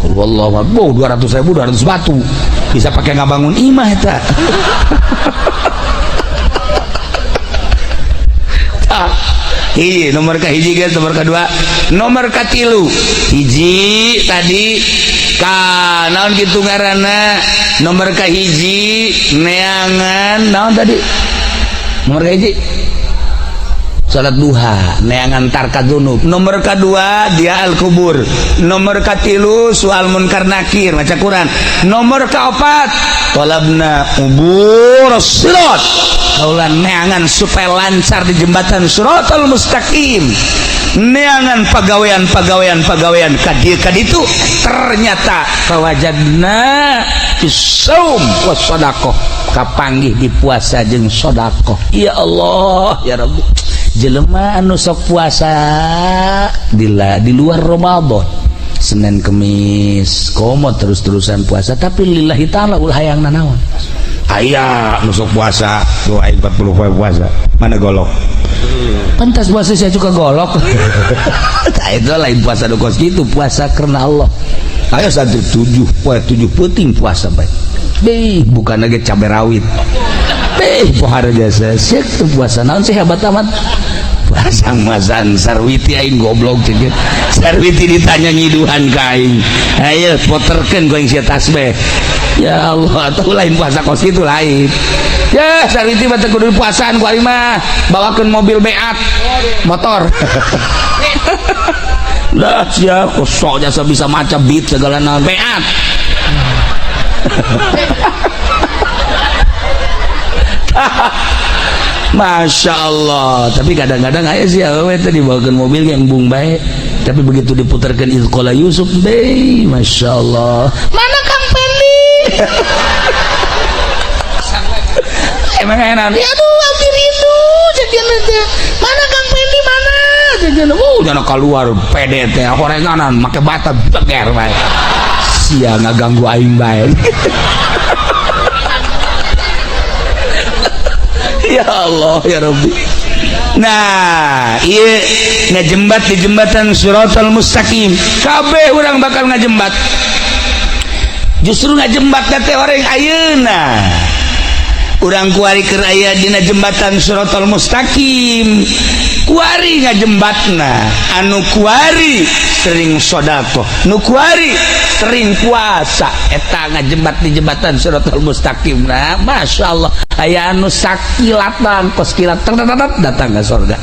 Qul huwallahu ahad 200.000 200 batu bisa pakai ngabangun imah eta nomor kahiji guys nomor kedua nomor katilu hiji tadi ka naon kitu ngaranna nomor kahiji neangan naon tadi nomor kahiji salat duha neangan tarka dzunub nomor kedua dia al kubur nomor katilu soal munkar nakir maca Quran nomor kaopat talabna ubur sirat kaulan neangan supaya lancar di jembatan siratal mustaqim neangan pagawean kaditu ternyata kawajadna fissaum was sadaqah kapanggih di puasa jeung sedekah ya Allah ya Rabbi jelema anu sok puasa di luar Ramadan Senin Kemis komo terus-terusan puasa tapi lillahi ta'ala ulah hayang nanaon aya anu sok puasa doa 40 poe puasa mana golok pantas puasa saya juga golok tah itu lain puasa do kos kitu puasa karena Allah aya 7 poe 7 penting puasa bae deh bukan lagi cabai rawit pohara jasa sek tuh puasa naon sih hebat amat puasa mazan sarwiti aing goblok ceuk sarwiti ditanya nyiduhan ka aing ayo poterkeun ku aing sia tasbih ya Allah atuh lain puasa kos itu lain ya sarwiti mah teu kudu puasaan ku ari mah bawakeun mobil beat motor dah sia kosok jasa bisa maca beat segala naon beat Masya Allah tapi kadang-kadang aja sih awewe tadi dibawakan mobil yang bung baik tapi begitu diputarkan Izqala Yusuf deh Masya Allah mana Kang Pendi emang enak aduh hampir itu jadian aja mana Kang Pendi mana jadian jangan keluar PDT horenganan make bata beger baik sia ngaganggu aing baik ya Allah ya Rabbi nah iya ngajembat di jembatan Siratal Mustaqim kabeh orang bakal ngajembat justru ngajembat teh orang ayeuna urang kuari keur aya dina jembatan Siratal Mustaqim kuari ngajembatna anu kuari sering sedekah nu kuari sering puasa eta ngajembat di jembatan Siratal Mustaqim nah Masya Allah aya anu sakilat kos kilat datang ke surga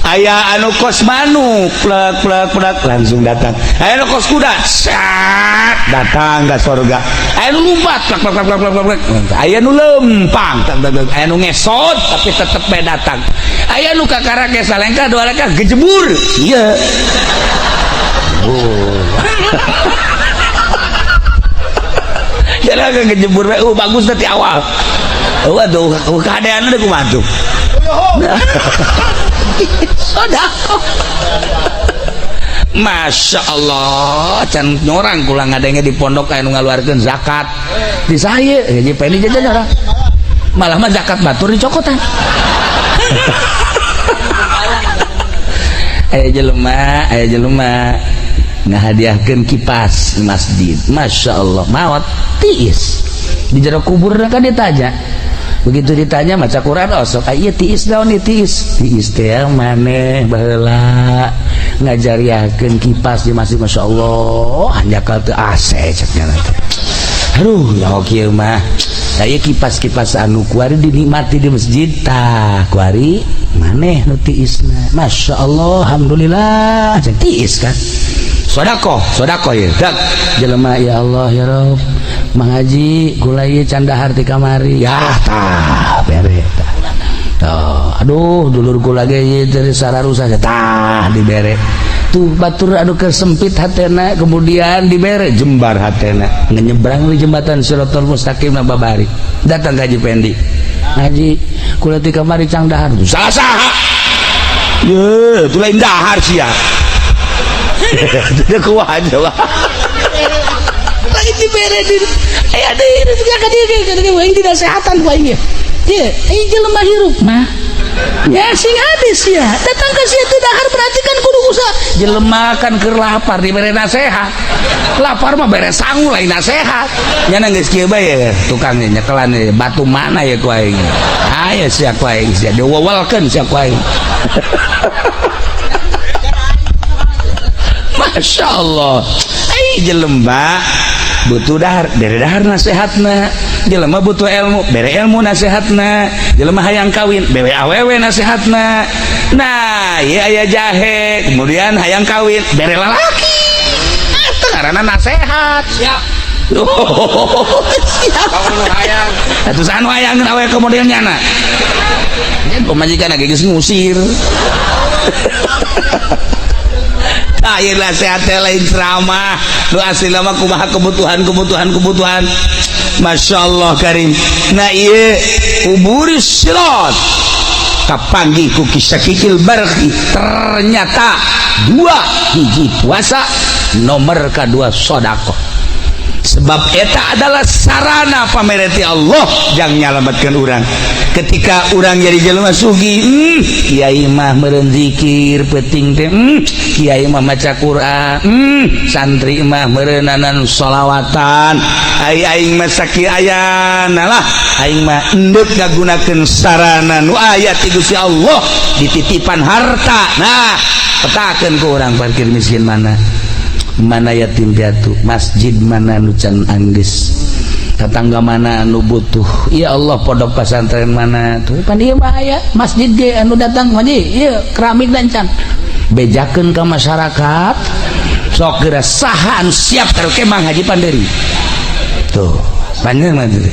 aya anu kos manuk plek langsung datang aya anu kos kuda sat datang ke surga aya anu lumpat plek aya anu lempang aya anu ngesot tapi tetep bae datang aya anu kakarake salengka dua leka gejebur iya jalan ke gejebur bagus nanti awal waduh keadaan ada kumaha tuh sedekah Masya Allah can nyorang kulang ngadenge di pondok anu ngaluarkeun zakat di saya jadi pengen jajan orang malah mah zakat batur dicokotan aya jelema ngahadiahkeun kipas di masjid. Masya Allah maot tiis di jero kubur kan ditanya. Begitu ditanya maca Quran sok ieu tiis daun tiis teh maneh baheula ngajariakeun kipas di masjid. Masya Allah hanjakal teu AC ceknya teh. Aduh ya kieu mah aya kipas-kipas anu kuari dinikmati di masjid tah kuari maneh nu tiisna. Masya Allah alhamdulillah cek tiis kan sodako ya dak jelema ya Allah ya Rob Mang Haji kula ieu can dahar ti kamari ya tah bere tah tuh aduh dulur kula ge ieu teh sararusa tah dibere tuh batur anu kesempit hatena kemudian dibere jembar hatena ngenyebrang di jembatan Siratal Mustaqim na babari datang Haji Pendi Haji kula ti kamari cang dahar saha ye tu lain dahar sia dia kuat aja lagi dibere di ada ini juga dia yang tidak sehatan baiknya dia jelema hirup mah ya sing hadis ya datang ke situ dahar perhatikan kudu usaha jelema kan keur lapar dibere nasehat lapar mah bere sangu lain nasehat nyana geus kieu bae tukang nyekelan batu mana ya ku aing aya sia ku aing sia diwawalkeun sia ku aing Masya Allah jelema butuh dahar bere dahar nasehatna jelema butuh ilmu bere ilmu nasehatna jelema hayang kawin bere awewe nasehatna nah ieu aya jahe kemudian hayang kawin bere lalaki eta ngaranna nasehat siap siap hayang atuh anu hayang awe kemudian nyana pamajikan geus ngusir ayeuna sehat lain ceramah nu asli mah kumaha kebutuhan Masya Allah karim. Nah ieu uburis sirat kapanggih ku kisah kikil barki ternyata dua hiji puasa nomor kedua sedekah sebab eta adalah sarana pamereti Allah jang nyalametkeun urang ketika urang jadi jelema sugih kiai mah meureun zikir penting teh kiai mah maca Quran santri mah meureunanan sholawatan aing mah sakieu ayana lah aing mah endeup ngagunakeun sarana nu aya ti Gusti Allah dititipan harta. Nah petakeun ku urang parkir miskin mana yatim piatu masjid mana nu can anggeus tetangga mana anu butuh ya Allah pondok pesantren mana tuh pan ieu mah aya masjid ge anu datang haji ieu keramik dan can bejakeun ka masyarakat sok geura saha anu siap karo Mang Haji Panderi tuh panjeun mah teh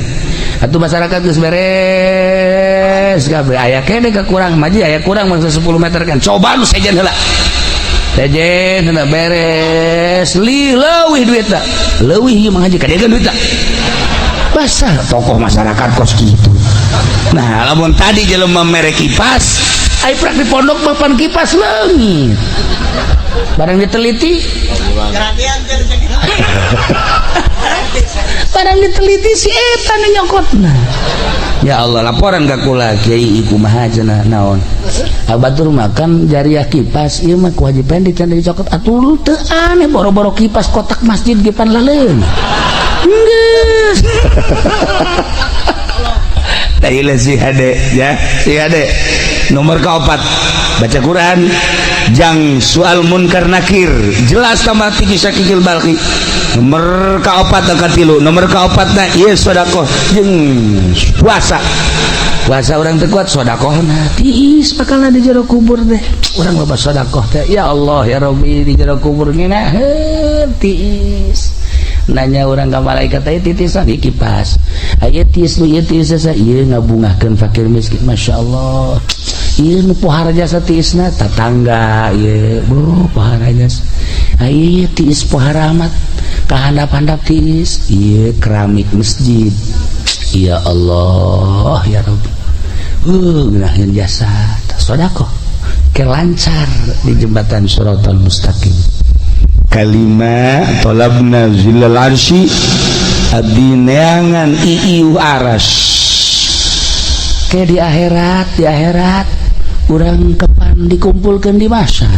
atuh masyarakat geus beres kabeh aya kene kakurang maji aya kurang mangsa 10 meter kan coba nu sejen heula sejen hendak beres leuwih duit tak leuwih ieu Mang Haji kadegan duit tak basah tokoh masyarakat kos gitu. Nah lamun tadi jelema mere kipas ai prak di pondok papan kipas leungit barang diteliti barang diteliti si eta nu nyokotna ya Allah laporan ka kula kiai kumaha cenah naon abatur makan jariah kipas ieu mah ku Haji Pendi can dicokot atuh teu aneh boro-boro kipas kotak masjid ge pan laleung geus taylah si hade ya si hade nomor kaopat baca Quran jang soal munkar nakir jelas tambah kisah kikil balki nomor kaopat ka tilu nomor kaopatna ieu sedekah jeung puasa orang teu kuat sedekahna tiis bakalna di jero kubur teh urang loba sedekah teh ya Allah ya Rabbi di jero kubur ngeunaheun tiis nanya orang ka malaikat aya titisan di kipas aya tiis nu ieu tiis sa ieu ngabungahkeun fakir miskin Masya Allah ieu nu pohara jasa tiisna tatangga ieu bro pohara jasa aya tiis pohara amat kahandap-handap tiis ieu keramik masjid ya Allah ya Rabbi ngeunaheun jasa sedekah kelancar di jembatan Siratal Mustaqim kalima tolabna zilal arsy abdi neangan iiu aras ke di akhirat urang kapan dikumpulkan di masyar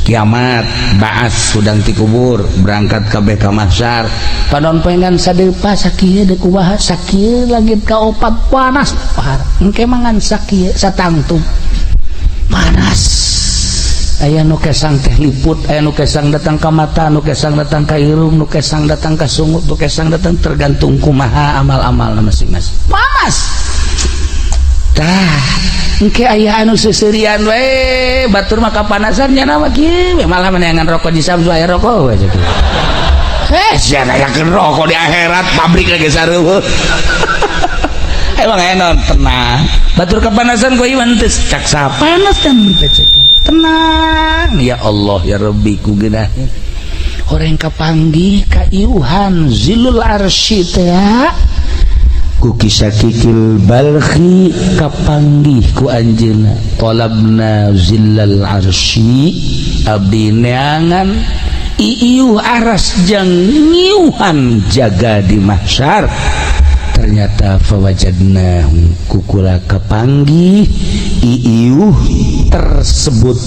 kiamat baas sudang ti kubur berangkat kabeh ka masyar padon pengen sadepa sakieu deuk kumaha sakieu langit ka opat panas par engke mangan sakieu satangtung panas aya nu kesang teh liput aya nu kesang datang ka mata nu kesang datang ka irung nu kesang datang ka sungut nu kesang datang tergantung kumaha amal-amal masing-masing panas tah engke aya anu seuseurean we batur mah kapanasan nya nama kieu malah meneangan rokok di Samsu aya rokok we gitu sia nayakeun rokok di akhirat pabrik lagi sareueuh emang enon tenang batur kapanasan ku ieu teh cak sapanas kan tenang ya Allah ya Rabbi ku geunaheun horeng kapanggih ka iuhan zilul arsy teh ku kisah kikil balkhi kapanggih ku anjeunna talabna zillal arsy abdi neangan iiuh aras jang ngiuhan jaga di mahsyar ternyata fawajadna kukula kapanggih iiuh tersebut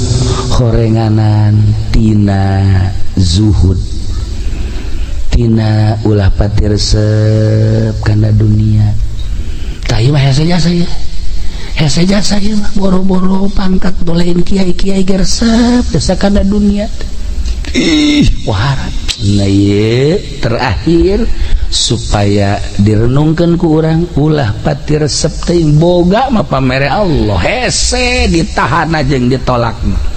horenganan tina zuhud tina ulah patiresep kana dunia tayu mah hese jasa ieu mah boro-boro pangkat dolein kiai-kiai gersep desa kana dunia waharat nah ieu terakhir supaya direnungkeun ku urang ulah patiresep teuing boga mah pamere Allah hese ditahan jeung ditolakna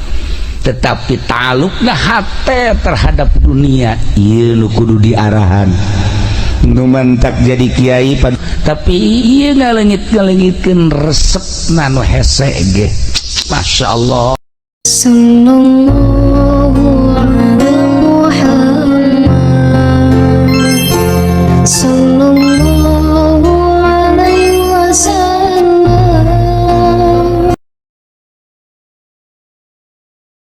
tetapi talukna hate terhadap dunia ieu nu kudu diarahan nu mantak jadi kiai tapi ieu ngaleungitkeun resepna nu hese ge masyaallah Sallallahu